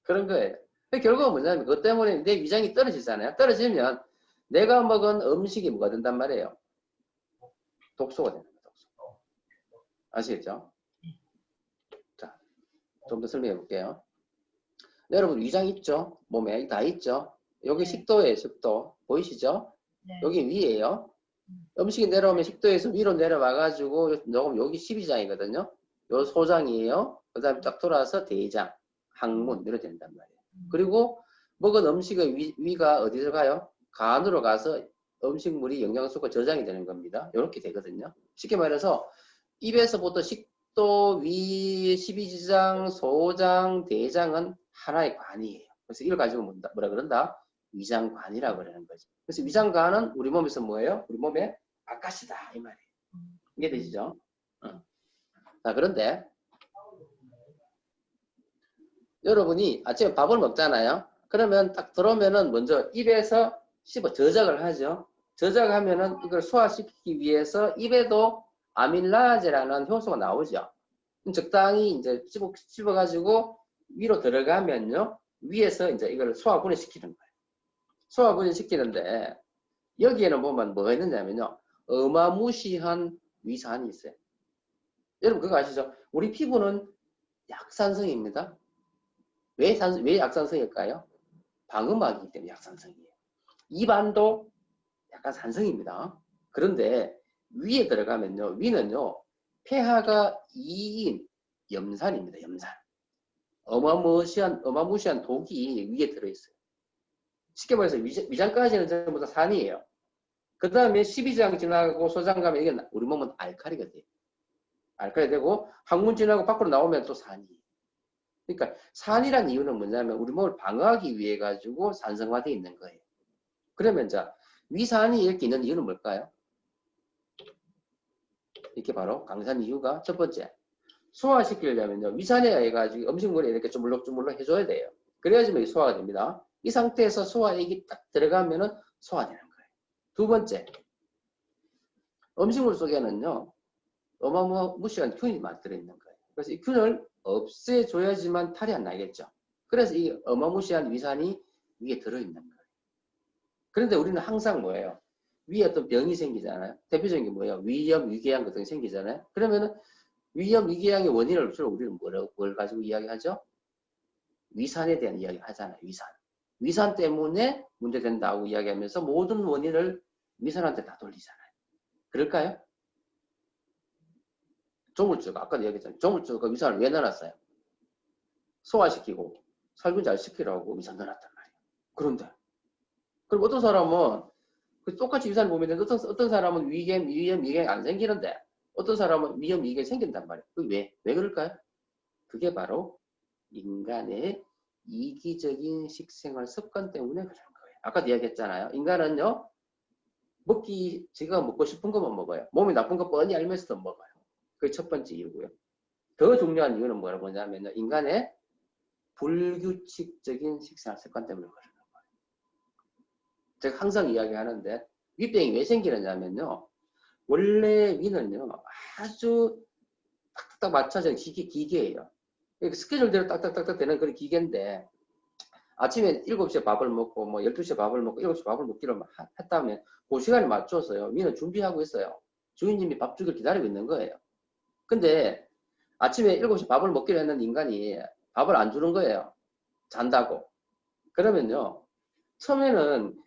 그런 거예요. 결국은 뭐냐면 그것 때문에 내 위장이 떨어지잖아요. 떨어지면 내가 먹은 음식이 뭐가 된단 말이에요? 독소가 되는 거예요. 독소. 아시겠죠? 자, 좀 더 설명해 볼게요. 여러분 위장 있죠? 몸에 다 있죠? 여기 네. 식도예요, 식도. 보이시죠? 네. 여기 위에요. 음식이 내려오면 식도에서 위로 내려와가지고 조금 여기 12장이거든요. 요 소장이에요. 그 다음에 쫙 돌아서 대장, 항문 이렇게 된단 말이에요. 그리고 먹은 음식의 위가 어디로 가요? 간으로 가서 음식물이 영양소가 저장이 되는 겁니다. 이렇게 되거든요. 쉽게 말해서 입에서부터 식도, 위, 12지장, 소장, 대장은 하나의 관이에요. 그래서 이걸 가지고 뭐라 그런다? 위장관이라고 그러는 거죠. 그래서 위장관은 우리 몸에서 뭐예요? 우리 몸의 바깥이다 이 말이에요. 이해되시죠? 자, 그런데 여러분이 아침에 밥을 먹잖아요. 그러면 딱 들어오면은 먼저 입에서 씹어 저작을 하죠. 저작하면은 이걸 소화시키기 위해서 입에도 아밀라제라는 효소가 나오죠. 적당히 이제 씹어가지고 위로 들어가면요. 위에서 이제 이걸 소화분해 시키는 거예요. 소화분해 시키는데 여기에는 보면 뭐가 있느냐면요. 어마무시한 위산이 있어요. 여러분 그거 아시죠? 우리 피부는 약산성입니다. 왜 약산성일까요? 방음막이기 때문에 약산성이에요. 입안도 약간 산성입니다. 그런데 위에 들어가면요. 위는요. 폐하가 2인 염산입니다. 염산. 어마무시한 독이 위에 들어있어요. 쉽게 말해서 위장까지는 전부 다 산이에요. 그 다음에 12장 지나가고 소장 가면 이게 우리 몸은 알칼리가 돼요. 알칼리 되고 항문 지나고 밖으로 나오면 또 산이에요. 그러니까 산이란 이유는 뭐냐면 우리 몸을 방어하기 위해 가지고 산성화되어 있는 거예요. 그러면 자 위산이 이렇게 있는 이유는 뭘까요? 이렇게 바로 강산 이유가 첫 번째 소화시키려면요 위산에 의해 가지고 음식물에 이렇게 주물럭주물럭 해줘야 돼요. 그래야지만 소화가 됩니다. 이 상태에서 소화액이 딱 들어가면은 소화되는 거예요. 두 번째 음식물 속에는요 어마무시한 균이 많이 들어있는 거예요. 그래서 이 균을 없애줘야지만 탈이 안 나겠죠. 그래서 이 어마무시한 위산이 위에 들어있는 거예요. 그런데 우리는 항상 뭐예요? 위에 어떤 병이 생기잖아요. 대표적인 게 뭐예요? 위염, 위궤양 같은 게 생기잖아요. 그러면은 위염, 위궤양의 원인을 주로 우리는 뭘 가지고 이야기하죠? 위산에 대한 이야기 하잖아요. 위산. 위산 때문에 문제된다고 이야기하면서 모든 원인을 위산한테 다 돌리잖아요. 그럴까요? 조물주가 아까도 얘기했잖아요. 조물주가 위산을 왜 넣어놨어요? 소화시키고 살균 잘 시키라고 위산 넣어놨단 말이에요. 그런데 그럼 어떤 사람은 똑같이 위산을 보면 어떤 사람은 위궤양 안 생기는데 어떤 사람은 위궤양이 생긴단 말이에요. 왜 그럴까요? 그게 바로 인간의 이기적인 식생활 습관 때문에 그런 거예요. 아까도 이야기했잖아요. 인간은요 제가 먹고 싶은 것만 먹어요. 몸이 나쁜 거 뻔히 알면서도 먹어요. 그게 첫 번째 이유고요. 더 중요한 이유는 뭐냐면요. 인간의 불규칙적인 식생활 습관 때문에 그러는 거예요. 제가 항상 이야기하는데 위병이 왜 생기느냐면요. 원래 위는요. 아주 딱딱 맞춰진 기계예요. 스케줄대로 딱딱딱딱 되는 그런 기계인데 아침에 7시에 밥을 먹고 뭐 12시에 밥을 먹고 7시에 밥을 먹기로 했다면 그 시간에 맞춰서요. 위는 준비하고 있어요. 주인님이 밥 주길 기다리고 있는 거예요. 근데 아침에 7시 밥을 먹기로 했는 인간이 밥을 안 주는 거예요. 잔다고. 그러면요. 처음에는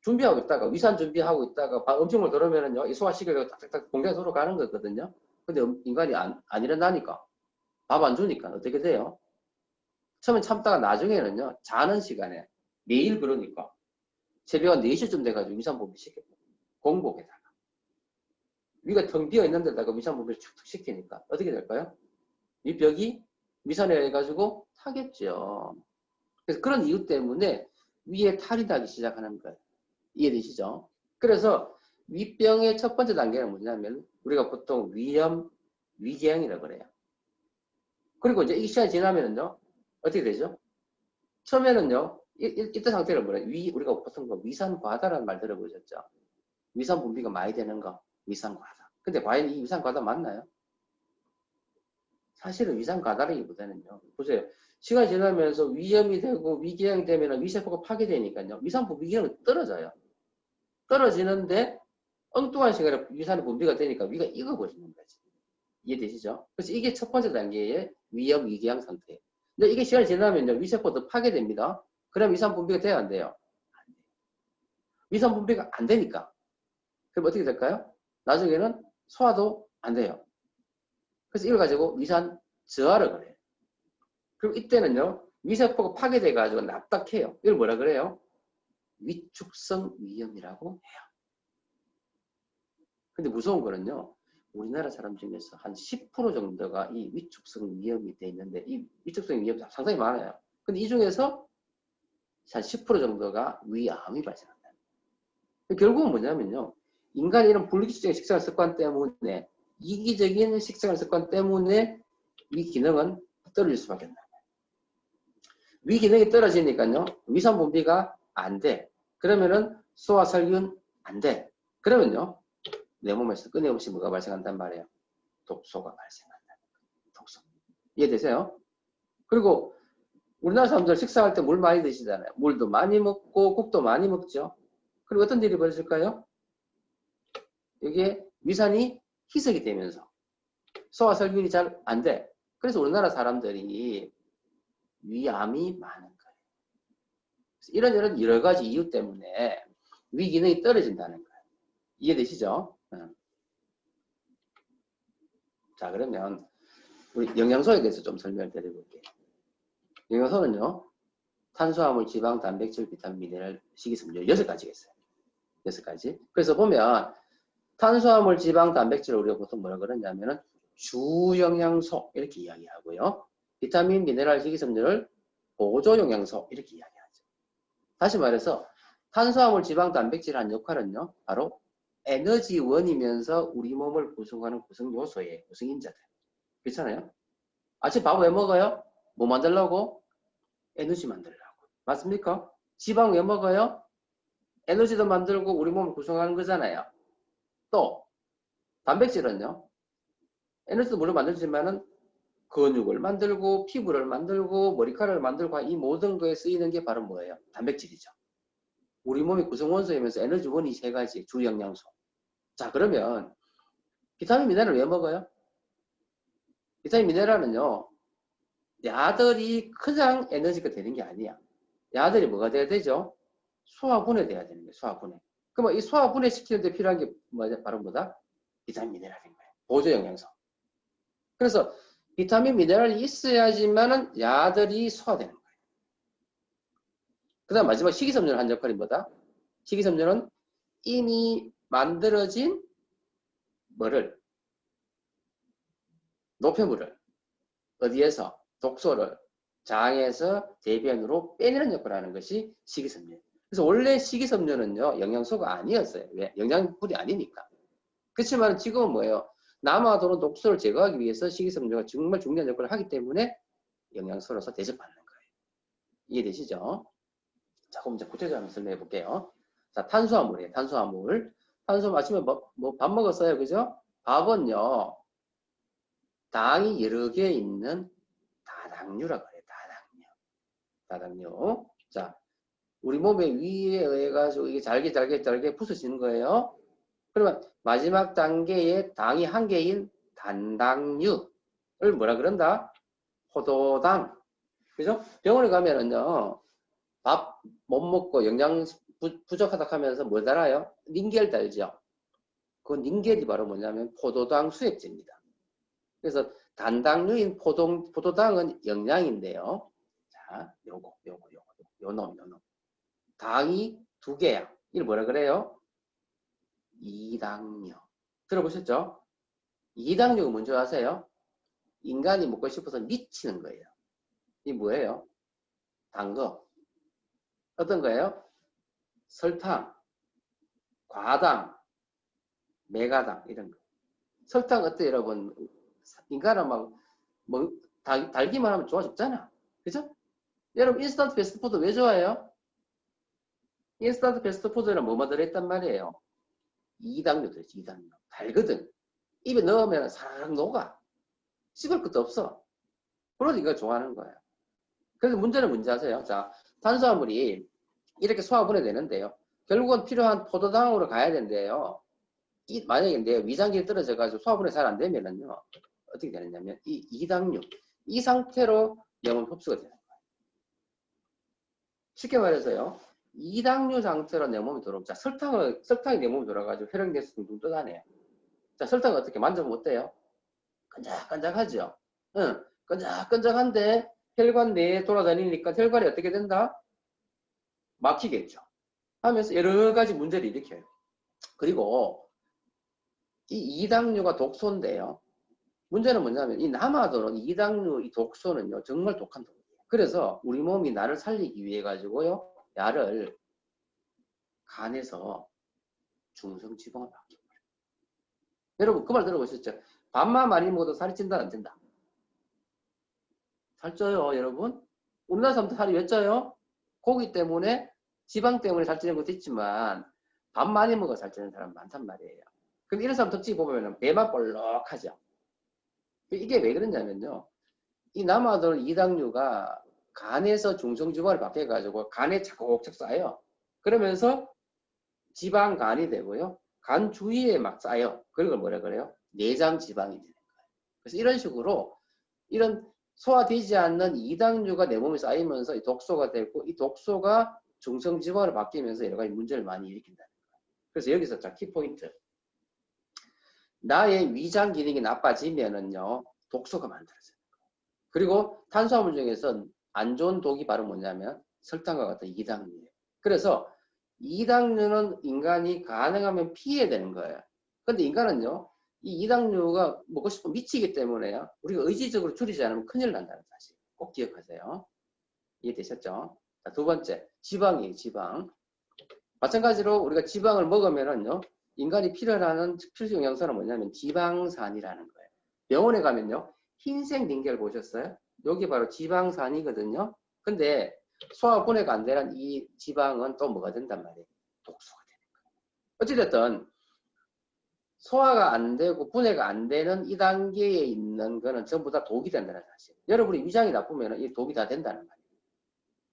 준비하고 있다가 위산 준비하고 있다가 음식물 들어오면은요. 이 소화시키려고 딱딱딱 공장에 돌아가는 거거든요. 근데 인간이 안 일어나니까 밥 안 주니까 어떻게 돼요? 처음엔 참다가 나중에는요. 자는 시간에 매일 그러니까 새벽 4시쯤 돼가지고 위산분비 시켰고 공복에다가 위가 텅 비어 있는 데다가 위산분비를 축축 시키니까 어떻게 될까요? 이 벽이 위산에 의해 가지고 타겠죠. 그래서 그런 이유 때문에 위에 탈이 나기 시작하는 거예요. 이해되시죠? 그래서 위병의 첫 번째 단계는 뭐냐면 우리가 보통 위염, 위궤양이라고 그래요. 그리고 이제 이 시간이 지나면은요. 어떻게 되죠? 처음에는요. 이때 상태를 뭐래요? 우리가 보통 위산 과다라는 말 들어보셨죠? 위산 분비가 많이 되는 거, 위산 과다. 근데 과연 이 위산 과다 맞나요? 사실은 위산 과다라기보다는요. 보세요. 시간이 지나면서 위염이 되고 위궤양이 되면 위세포가 파괴되니까요. 위산 분비기능이 떨어져요. 떨어지는데 엉뚱한 시간에 위산이 분비가 되니까 위가 익어버리는 거지. 이해되시죠? 그래서 이게 첫 번째 단계의 위험 위궤양 상태. 근데 이게 시간이 지나면요, 위세포도 파괴됩니다. 그럼 위산 분비가 돼야 안 돼요? 안 돼요. 위산 분비가 안 되니까. 그럼 어떻게 될까요? 나중에는 소화도 안 돼요. 그래서 이걸 가지고 위산 저하를 그래요. 그럼 이때는요, 위세포가 파괴돼가지고 납작해요. 이걸 뭐라 그래요? 위축성 위염이라고 해요. 근데 무서운 거는요, 우리나라 사람 중에서 한 10% 정도가 이 위축성 위염이 돼 있는데, 이 위축성 위염이 상당히 많아요. 근데 이 중에서 한 10% 정도가 위암이 발생한다. 결국은 뭐냐면요, 인간이 이런 불규칙적인 식생활 습관 때문에, 이기적인 식생활 습관 때문에 위 기능은 떨어질 수밖에 없다. 위 기능이 떨어지니까요, 위산 분비가 안 돼. 그러면은 소화살균 안 돼. 그러면요, 내 몸에서 끊임없이 뭐가 발생한단 말이에요? 독소가 발생한다. 독소. 이해되세요? 그리고 우리나라 사람들 식사할 때 물 많이 드시잖아요. 물도 많이 먹고 국도 많이 먹죠. 그리고 어떤 일이 벌어질까요? 여기에 위산이 희석이 되면서 소화살균이 잘 안 돼. 그래서 우리나라 사람들이 위암이 많은 거예요. 이런 여러 가지 이유 때문에 위 기능이 떨어진다는 거예요. 이해되시죠? 자, 그러면 우리 영양소에 대해서 좀 설명을 드려볼게요. 영양소는요, 탄수화물, 지방, 단백질, 비타민, 미네랄, 식이섬유 6가지가 있어요. 6가지. 그래서 보면 탄수화물, 지방, 단백질을 우리가 보통 뭐라 그러냐면은 주영양소 이렇게 이야기하고요. 비타민, 미네랄, 식이섬유를 보조영양소 이렇게 이야기하죠. 다시 말해서 탄수화물, 지방, 단백질을 한 역할은요, 바로 에너지원이면서 우리 몸을 구성하는 구성요소의 구성인자들. 그렇잖아요? 아침 밥 왜 먹어요? 뭐 만들려고? 에너지 만들려고. 맞습니까? 지방 왜 먹어요? 에너지도 만들고 우리 몸을 구성하는 거잖아요. 또 단백질은요, 에너지도 물론 만들지만은 근육을 만들고 피부를 만들고 머리카락을 만들고 이 모든 거에 쓰이는 게 바로 뭐예요? 단백질이죠. 우리 몸의 구성원소이면서 에너지원이 3가지 주 영양소. 자, 그러면 비타민 미네랄을 왜 먹어요? 비타민 미네랄은요, 야들이 그냥 에너지가 되는 게 아니야. 야들이 뭐가 돼야 되죠? 소화분해 돼야 되는 거예요. 소화분해. 그러면 이 소화분해 시키는 데 필요한 게 뭐냐? 바로 뭐다? 비타민 미네랄인 거예요. 보조 영양소. 그래서 비타민 미네랄이 있어야지만은 야들이 소화되는 거예요. 그 다음 마지막 식이섬유를 한 역할이 뭐다? 식이섬유는 이미 만들어진 뭐를? 노폐물을 어디에서? 독소를 장에서 대변으로 빼내는 역할을 하는 것이 식이섬유. 그래서 원래 식이섬유는요, 영양소가 아니었어요. 왜? 영양분이 아니니까. 그렇지만 지금은 뭐예요? 남아도는 독소를 제거하기 위해서 식이섬유가 정말 중요한 역할을 하기 때문에 영양소로서 대접받는 거예요. 이해되시죠? 자, 그럼 이제 구체적으로 설명해 볼게요. 자, 탄수화물이에요. 탄수화물. 탄수화물 아침에 밥 먹었어요. 그죠? 밥은요, 당이 여러 개 있는 다당류라고 해요. 다당류. 자, 우리 몸의 위에 의해 가지고 이게 잘게 부서지는 거예요. 그러면 마지막 단계에 당이 한 개인 단당류를 뭐라 그런다? 포도당. 그죠? 병원에 가면은요, 밥 못 먹고 영양 부족하다 하면서 뭐 달아요? 닌겔 달죠? 그 닌겔이 바로 뭐냐면 포도당 수액제입니다. 그래서 단당류인 포도당은 영양인데요. 자, 요 놈. 당이 2개야. 이걸 뭐라 그래요? 이당류. 들어보셨죠? 이당류가 뭔지 아세요? 인간이 먹고 싶어서 미치는 거예요. 이 뭐예요? 단 거. 어떤 거예요? 설탕, 과당, 메가당 이런 거. 설탕 어때 여러분? 인간은 뭐 달기만 하면 좋아 죽잖아. 그죠? 여러분 인스턴트 패스트푸드 왜 좋아해요? 인스턴트 패스트푸드는 뭐만 들어있단 말이에요? 이당류 들어있지. 이당류. 달거든. 입에 넣으면 사르륵 녹아. 씹을 것도 없어. 그러니 이거 좋아하는 거야. 그래서 문제는 뭔지 아세요? 자, 탄수화물이 이렇게 소화분해 되는데요. 결국은 필요한 포도당으로 가야 되는데요. 만약에 내 위장기에 떨어져가지고 소화분해 잘 안 되면은요, 어떻게 되느냐면, 이 이당류, 이 상태로 내 몸에 흡수가 되는 거예요. 쉽게 말해서요, 이당류 상태로 내 몸에 들어오면, 자, 설탕이 내 몸에 들어가지고 혈액내에서 둥둥 떠다녀요. 자, 설탕을 어떻게 만져보면 어때요? 끈적끈적하죠? 응, 끈적끈적한데 혈관 내에 돌아다니니까 혈관이 어떻게 된다? 막히겠죠. 하면서 여러 가지 문제를 일으켜요. 그리고 이 이당류가 독소인데요. 문제는 뭐냐면 이 남아도는 이당류 이 독소는요 정말 독한 독이에요. 그래서 우리 몸이 나를 살리기 위해 가지고요 야를 간에서 중성지방을 바뀝니다. 여러분 그 말 들어보셨죠? 밥만 많이 먹어도 살이 찐다 안 찐다? 살쪄요 여러분. 우리나라 사람들 살이 왜 쪄요? 고기 때문에 지방 때문에 살찌는 것도 있지만 밥 많이 먹어 살찌는 사람 많단 말이에요. 근데 이런 사람 특징 보면 배만 볼록하죠. 이게 왜 그러냐면요. 이 남아도는 이당류가 간에서 중성지방을 바뀌어가지고 간에 차곡차곡 쌓여요. 그러면서 지방간이 되고요. 간 주위에 막 쌓여. 그런 걸 뭐라 그래요? 내장 지방이 되는 거예요. 그래서 이런 식으로 이런 소화되지 않는 이당류가 내 몸에 쌓이면서 이 독소가 되고 이 독소가 중성지방으로 바뀌면서 여러 가지 문제를 많이 일으킨다는 거예요. 그래서 여기서 자 키포인트. 나의 위장 기능이 나빠지면은요 독소가 만들어져요. 그리고 탄수화물 중에서 안 좋은 독이 바로 뭐냐면 설탕과 같은 이당류예요. 그래서 이당류는 인간이 가능하면 피해야 되는 거예요. 근데 인간은요, 이 이당류가 먹고 싶으면 미치기 때문에요. 우리가 의지적으로 줄이지 않으면 큰일 난다는 사실. 꼭 기억하세요. 이해되셨죠? 자, 두 번째, 지방이에요, 지방. 마찬가지로 우리가 지방을 먹으면은요, 인간이 필요로 필수 영양소는 뭐냐면 지방산이라는 거예요. 병원에 가면요, 흰색 링겔 보셨어요? 여기 바로 지방산이거든요. 근데 소화 분해가 안 되는 이 지방은 또 뭐가 된단 말이에요? 독소가 되는 거예요. 어찌됐든 소화가 안 되고 분해가 안 되는 이 단계에 있는 거는 전부 다 독이 된다는 사실. 여러분이 위장이 나쁘면 이 독이 다 된다는 말이에요.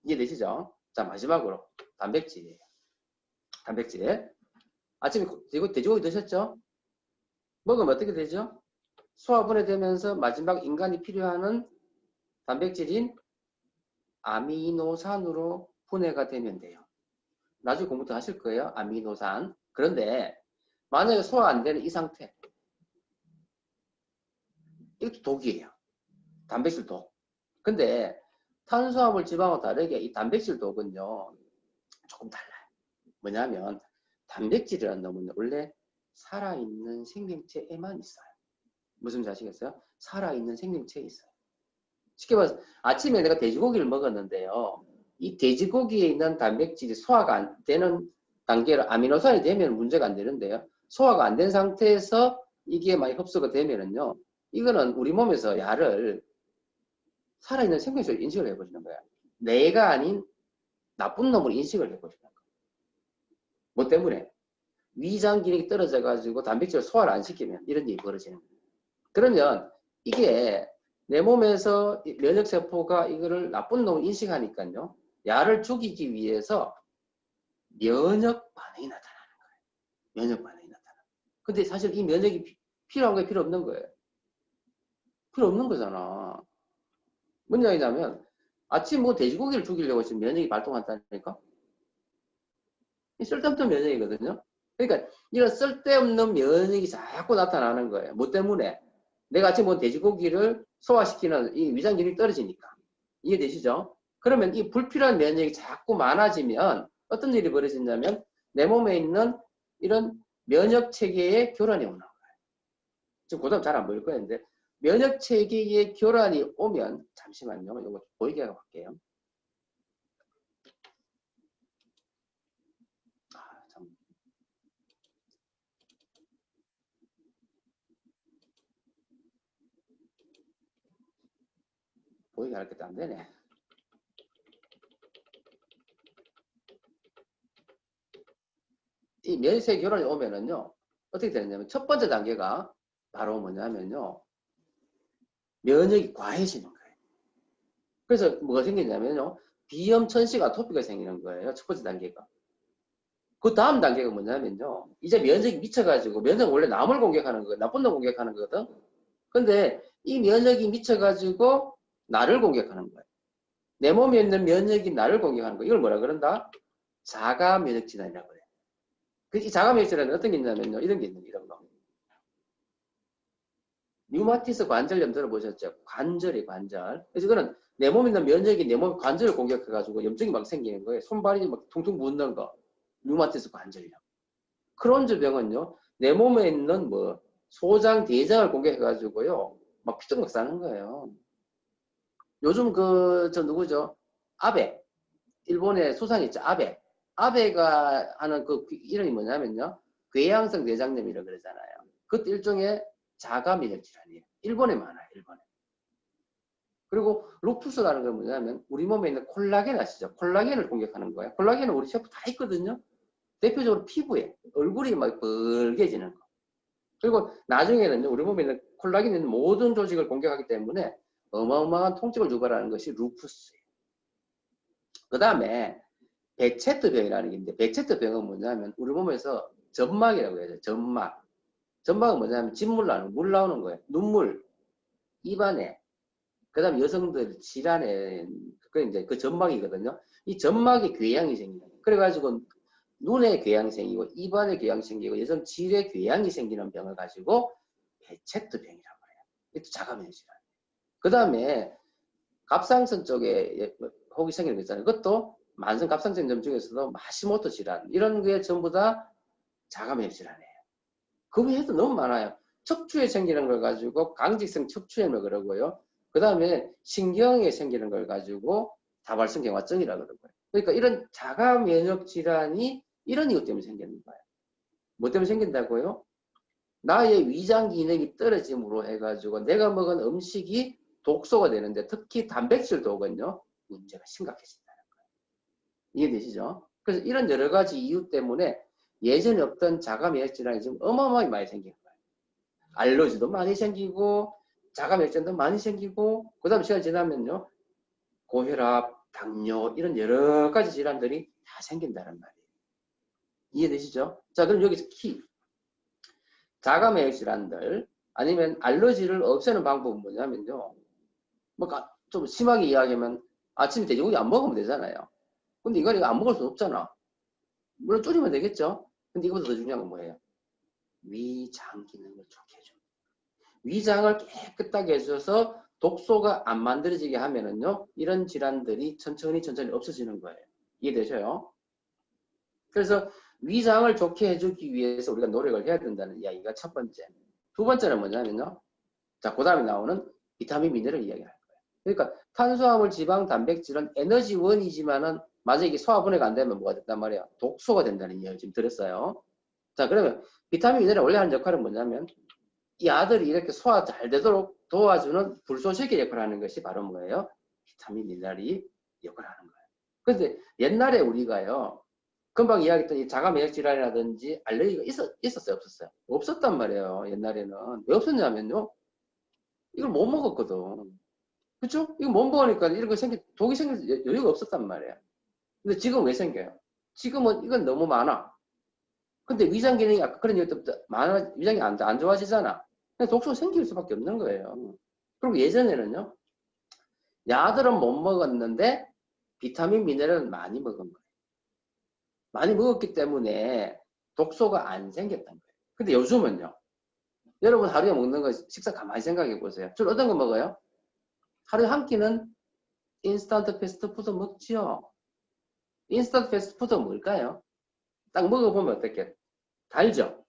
이해되시죠? 자, 마지막으로 단백질이에요. 단백질. 아침에 돼지고기 드셨죠? 먹으면 어떻게 되죠? 소화 분해되면서 마지막 인간이 필요한 단백질인 아미노산으로 분해가 되면 돼요. 나중에 공부도 하실 거예요. 아미노산. 그런데 만약에 소화 안 되는 이 상태, 이것도 독이에요. 단백질 독. 근데 탄수화물 지방과 다르게 이 단백질 독은요 조금 달라요. 뭐냐면 단백질이라는 놈은 원래 살아있는 생명체에만 있어요. 무슨 말인지 아시겠어요? 살아있는 생명체에 있어요. 쉽게 말해서 아침에 내가 돼지고기를 먹었는데요. 이 돼지고기에 있는 단백질이 소화가 안 되는 단계로 아미노산이 되면 문제가 안 되는데요. 소화가 안 된 상태에서 이게 많이 흡수가 되면은요. 이거는 우리 몸에서 야를 살아있는 생명체로 인식을 해버리는 거야. 내가 아닌 나쁜 놈으로 인식을 해버리는 거야. 뭐 때문에? 위장 기능이 떨어져가지고 단백질을 소화를 안 시키면 이런 일이 벌어지는 거예요. 그러면 이게 내 몸에서 면역세포가 이거를 나쁜 놈을 인식하니까요. 야를 죽이기 위해서 면역 반응이 나타나는 거예요. 면역 반응이 나타나는 거예요. 근데 사실 이 면역이 필요한 거예요? 필요 없는 거예요? 필요 없는 거잖아. 뭔 이야기냐면 아침 뭐 돼지고기를 죽이려고 지금 면역이 발동한다니까? 이 쓸데없는 면역이거든요. 그러니까 이런 쓸데없는 면역이 자꾸 나타나는 거예요. 뭐 때문에? 내가 아침 뭐 돼지고기를 소화시키는 이 위장 기능이 떨어지니까. 이해되시죠? 그러면 이 불필요한 면역이 자꾸 많아지면 어떤 일이 벌어지냐면 내 몸에 있는 이런 면역 체계에 교란이 오는 거예요. 지금 고점 잘 안 보일 거였는데 면역 체계에 교란이 오면 잠시만요. 이거 보이게 하고 갈게요. 보이게 할 것도 안 되네. 이 면세 교란이 오면은요, 어떻게 되느냐면, 첫 번째 단계가 바로 뭐냐면요, 면역이 과해지는 거예요. 그래서 뭐가 생기냐면요, 비염, 천식, 아토피가 생기는 거예요. 첫 번째 단계가. 그 다음 단계가 뭐냐면요. 이제 면역이 미쳐가지고, 면역은 원래 남을 공격하는 거예요. 나쁜 놈 공격하는 거거든. 근데 이 면역이 미쳐가지고 나를 공격하는 거예요. 내 몸에 있는 면역이 나를 공격하는 거. 이걸 뭐라 그런다? 자가 면역 질환이라고 그래요. 이 자가 면역 질환은 어떤 게 있냐면요. 이런 게 있는 거예요. 이런 거. 류마티스 관절염 들어보셨죠? 관절이 관절. 그래서 이거는 내 몸에 있는 면역이 내 몸 관절을 공격해가지고 염증이 막 생기는 거예요. 손발이 막 퉁퉁 붓는 거. 류마티스 관절염. 크론즈 병은요. 내 몸에 있는 뭐 소장, 대장을 공격해가지고요. 막 피똥막 싸는 거예요. 요즘 저 누구죠? 아베. 일본의 수상 있죠. 아베. 아베가 하는 그 이름이 뭐냐면요. 궤양성 내장염이라고 그러잖아요. 그것도 일종의 자가 면역 질환이에요. 일본에 많아요. 일본에. 그리고 루푸스라는 건 뭐냐면 우리 몸에 있는 콜라겐 아시죠? 콜라겐을 공격하는 거예요. 콜라겐은 우리 셰프 다 있거든요. 대표적으로 피부에 얼굴이 막 뻘개지는 거. 그리고 나중에는 우리 몸에 있는 콜라겐이 있는 모든 조직을 공격하기 때문에 어마어마한 통증을 유발하는 것이 루푸스예요. 그 다음에 베체트병이라는 게 있는데 베체트병은 뭐냐면 우리 몸에서 점막이라고 해야죠. 점막. 점막은 뭐냐면 진물 나는 물 나오는 거예요. 눈물, 입안에. 그 다음에 여성들 질환에 그 이제 그 점막이거든요. 이 점막에 궤양이 생겨요. 그래가지고 눈에 궤양이 생기고 입안에 궤양이 생기고 여성 질에 궤양이 생기는 병을 가지고 베체트병이라고 해요. 이것도 자가면역 질환. 그 다음에 갑상선 쪽에 혹이 생기는 거 있잖아요. 그것도 만성 갑상선염 중에서도 마시모토 질환 이런 게 전부 다 자가면역 질환이에요. 그 외에도 너무 많아요. 척추에 생기는 걸 가지고 강직성 척추염을 그러고요. 그 다음에 신경에 생기는 걸 가지고 다발성경화증이라고 그러고요. 그러니까 이런 자가면역 질환이 이런 이유 때문에 생기는 거예요. 뭐 때문에 생긴다고요? 나의 위장 기능이 떨어짐으로 해가지고 내가 먹은 음식이 독소가 되는데 특히 단백질 독은요 문제가 심각해진다는 거예요. 이해되시죠? 그래서 이런 여러 가지 이유 때문에 예전에 없던 자가면역 질환이 지금 어마어마하게 많이 생긴 거예요. 알러지도 많이 생기고 자가면역 질환도 많이 생기고 그 다음에 시간이 지나면요 고혈압, 당뇨 이런 여러 가지 질환들이 다 생긴다는 말이에요. 이해되시죠? 자, 그럼 여기서 키 자가면역 질환들 아니면 알러지를 없애는 방법은 뭐냐면요. 뭐 좀 심하게 이야기하면 아침에 돼지고기 안 먹으면 되잖아요. 근데 이거 안 먹을 수 없잖아. 물론 줄이면 되겠죠. 근데 이거보다 더 중요한 건 뭐예요? 위장 기능을 좋게 해줘. 위장을 깨끗하게 해줘서 독소가 안 만들어지게 하면은요 이런 질환들이 천천히 없어지는 거예요. 이해되셔요? 그래서 위장을 좋게 해주기 위해서 우리가 노력을 해야 된다는 이야기가 첫 번째. 두 번째는 뭐냐면요. 자, 그 다음에 나오는 비타민, 미네랄 이야기할 거예요. 그러니까 탄수화물, 지방, 단백질은 에너지원이지만은 만약에 이게 소화분해가 안 되면 뭐가 된단 말이에요? 독소가 된다는 이야기 지금 들었어요. 자, 그러면 비타민, 미네랄 원래 하는 역할은 뭐냐면 이 아들이 이렇게 소화 잘 되도록 도와주는 불소식의 역할을 하는 것이 바로 뭐예요? 비타민, 미네랄이 역할을 하는 거예요. 그런데 옛날에 우리가요. 금방 이야기했던 이 자가면역 질환이라든지 알레르기가 있었어요? 없었어요? 없었단 말이에요. 옛날에는. 왜 없었냐면요. 이걸 못 먹었거든. 그쵸? 이거 못 먹으니까 이런 거 독이 생길 여유가 없었단 말이에요. 근데 지금 왜 생겨요? 지금은 이건 너무 많아. 근데 위장 기능이 아까 그런 이유 때문에 위장이 안 좋아지잖아. 그냥 독소가 생길 수밖에 없는 거예요. 그리고 예전에는요. 야들은 못 먹었는데 비타민, 미네랄은 많이 먹은 거예요. 많이 먹었기 때문에 독소가 안 생겼던 거예요. 근데 요즘은요. 여러분 하루에 먹는 거 식사 가만히 생각해 보세요. 주로 어떤 거 먹어요? 하루에 한 끼는 인스턴트 패스트푸드 먹지요. 인스턴트 패스트푸드 뭘까요? 딱 먹어보면 어떻게 달죠?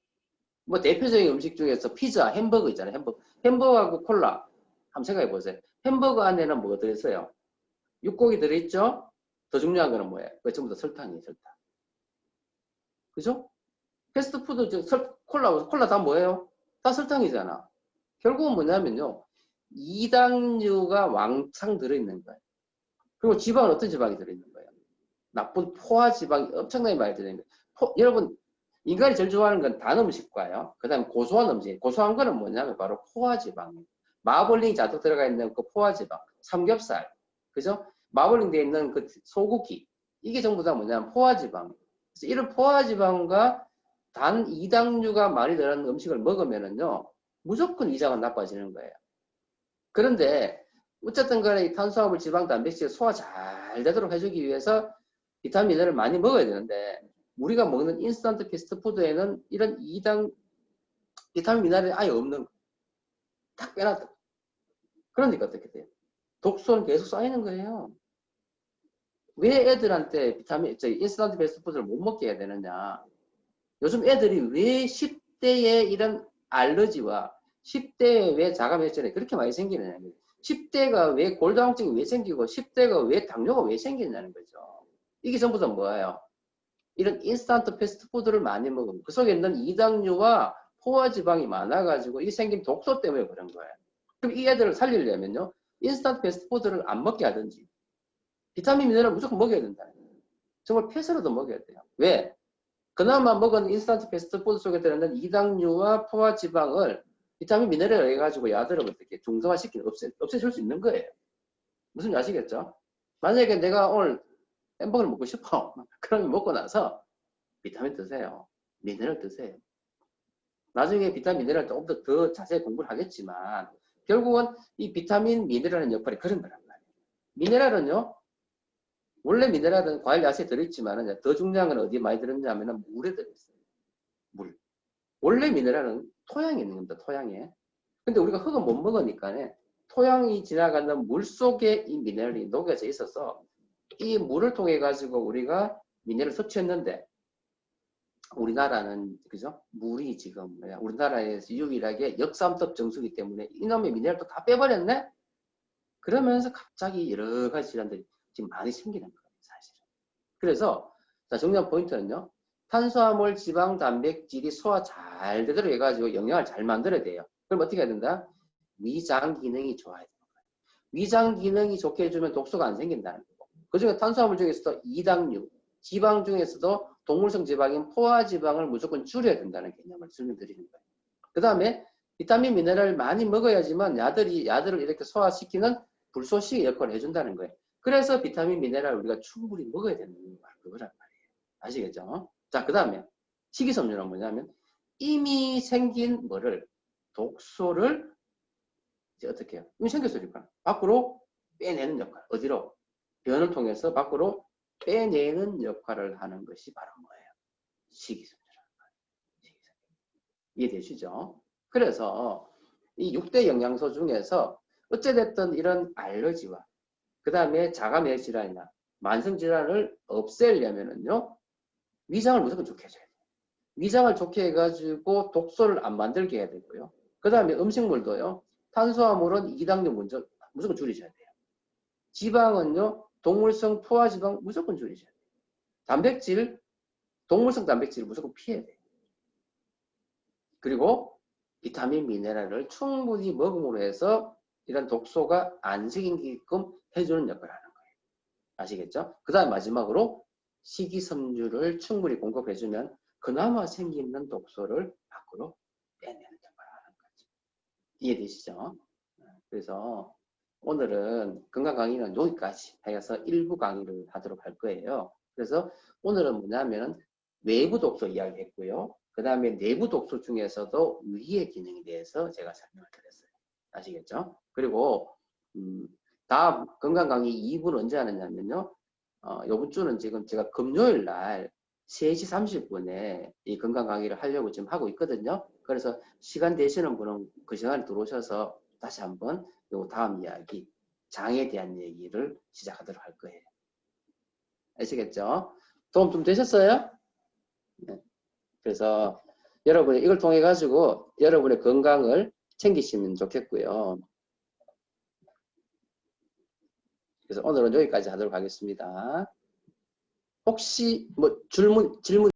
뭐 대표적인 음식 중에서 피자, 햄버거 있잖아요. 햄버거하고 콜라 한번 생각해 보세요. 햄버거 안에는 뭐가 들어있어요? 육고기 들어있죠? 더 중요한 거는 뭐예요? 그 전부 다 설탕이에요. 설탕. 그죠? 패스트푸드 콜라 다 뭐예요? 다 설탕이잖아. 결국은 뭐냐면요. 이당류가 왕창 들어있는 거예요. 그리고 지방은 어떤 지방이 들어있는 거예요? 나쁜 포화 지방이 엄청나게 많이 들어있는 거예요. 여러분 인간이 제일 좋아하는 건 단 음식과요. 그 다음에 고소한 음식. 고소한 거는 뭐냐면 바로 포화 지방이에요. 마블링이 잔뜩 들어가 있는 그 포화 지방. 삼겹살. 그죠? 마블링 되어 있는 그 소고기. 이게 전부 다 뭐냐면 포화 지방. 그래서 이런 포화지방과 단 이당류가 많이 들어가는 음식을 먹으면은요, 무조건 위장은 나빠지는 거예요. 그런데 어쨌든 간에 이 탄수화물, 지방, 단백질 소화 잘 되도록 해주기 위해서 비타민을 많이 먹어야 되는데, 우리가 먹는 인스턴트 패스트푸드에는 이런 이당 비타민 미네랄이 아예 없는 거. 딱 빼놨다. 그러니까 어떻게 돼요? 독소는 계속 쌓이는 거예요. 왜 애들한테 인스턴트 패스트푸드를 못 먹게 해야 되느냐? 요즘 애들이 왜 10대에 이런 알러지와 10대에 왜 자가면역증이 그렇게 많이 생기느냐? 10대가 왜 골다공증이 왜 생기고 10대가 왜 당뇨가 왜 생기냐는 거죠. 이게 전부 다 뭐예요? 이런 인스턴트 패스트푸드를 많이 먹으면 그 속에 있는 이당류와 포화지방이 많아가지고 이 생긴 독소 때문에 그런 거예요. 그럼 이 애들을 살리려면요, 인스턴트 패스트푸드를 안 먹게 하든지 비타민 미네랄을 무조건 먹여야 된다. 정말 패스로도 먹여야 돼요. 왜? 그나마 먹은 인스턴트 패스트푸드 속에 들어있는 이당류와 포화지방을 비타민 미네랄을 해가지고 야들을 어떻게 중성화시키는 없애줄 수 있는 거예요. 무슨 말 아시겠죠? 만약에 내가 오늘 햄버거를 먹고 싶어. 그러면 먹고 나서 비타민 드세요. 미네랄 드세요. 나중에 비타민 미네랄 조금 더 자세히 공부를 하겠지만 결국은 이 비타민 미네랄의 역할이 그런 거란 말이에요. 미네랄은요, 원래 미네랄은 과일 야채에 들어있지만 더 중요한 건 어디에 많이 들었냐면 물에 들어있어요. 물. 원래 미네랄은 토양에 있는 겁니다. 토양에. 근데 우리가 흙은 못 먹으니까 토양이 지나가는 물 속에 이 미네랄이 녹여져 있어서 이 물을 통해 가지고 우리가 미네랄을 섭취했는데, 우리나라는 그죠? 물이 지금 우리나라에서 유일하게 역삼top 정수기 때문에 이놈의 미네랄도 다 빼버렸네? 그러면서 갑자기 여러 가지 질환들이 지금 많이 생기는 거예요, 사실은. 그래서 자, 중요한 포인트는요, 탄수화물, 지방, 단백질이 소화 잘 되도록 해가지고 영양을 잘 만들어야 돼요. 그럼 어떻게 해야 된다? 위장 기능이 좋아야 돼요. 위장 기능이 좋게 해주면 독소가 안 생긴다는 거고. 그중에 탄수화물 중에서도 이당류, 지방 중에서도 동물성 지방인 포화지방을 무조건 줄여야 된다는 개념을 설명드리는 거예요. 그 다음에 비타민, 미네랄을 많이 먹어야지만 야들을 이렇게 소화시키는 불소식의 역할을 해준다는 거예요. 그래서 비타민, 미네랄을 우리가 충분히 먹어야 되는 그거란 말이에요. 아시겠죠? 자, 그 다음에 식이섬유는 뭐냐면 이미 생긴 독소를 이제 어떻게 해요? 이미 생겼으니까 밖으로 빼내는 역할. 어디로? 변을 통해서 밖으로 빼내는 역할을 하는 것이 바로 뭐예요? 식이섬유라는 거예요. 이해되시죠? 그래서 이 6대 영양소 중에서 어찌됐든 이런 알러지와 그 다음에 자가면역 질환이나 만성 질환을 없애려면은요, 위장을 무조건 좋게 해줘야 돼요. 위장을 좋게 해가지고 독소를 안 만들게 해야 되고요. 그 다음에 음식물도요, 탄수화물은 이당류 먼저 무조건 줄이셔야 돼요. 지방은요, 동물성 포화지방 무조건 줄이셔야 돼요. 단백질, 동물성 단백질을 무조건 피해야 돼요. 그리고 비타민, 미네랄을 충분히 먹음으로 해서 이런 독소가 안 생기게끔 해주는 역할을 하는 거예요. 아시겠죠? 그 다음 마지막으로 식이섬유를 충분히 공급해주면 그나마 생기는 독소를 밖으로 빼내는 역할을 하는 거죠. 이해되시죠? 그래서 오늘은 건강 강의는 여기까지 해서 일부 강의를 하도록 할 거예요. 그래서 오늘은 뭐냐면 외부 독소 이야기 했고요. 그 다음에 내부 독소 중에서도 위의 기능에 대해서 제가 설명을 드렸어요. 아시겠죠? 그리고 다음 건강 강의 2부는 언제 하느냐면요. 이번 주는 지금 제가 금요일 날 3시 30분에 이 건강 강의를 하려고 지금 하고 있거든요. 그래서 시간 되시는 분은 그 시간에 들어오셔서 다시 한번 요 다음 이야기, 장에 대한 얘기를 시작하도록 할 거예요. 아시겠죠? 도움 좀 되셨어요? 네. 그래서 여러분이 이걸 통해 가지고 여러분의 건강을 챙기시면 좋겠고요. 그래서 오늘은 여기까지 하도록 하겠습니다. 혹시 뭐 질문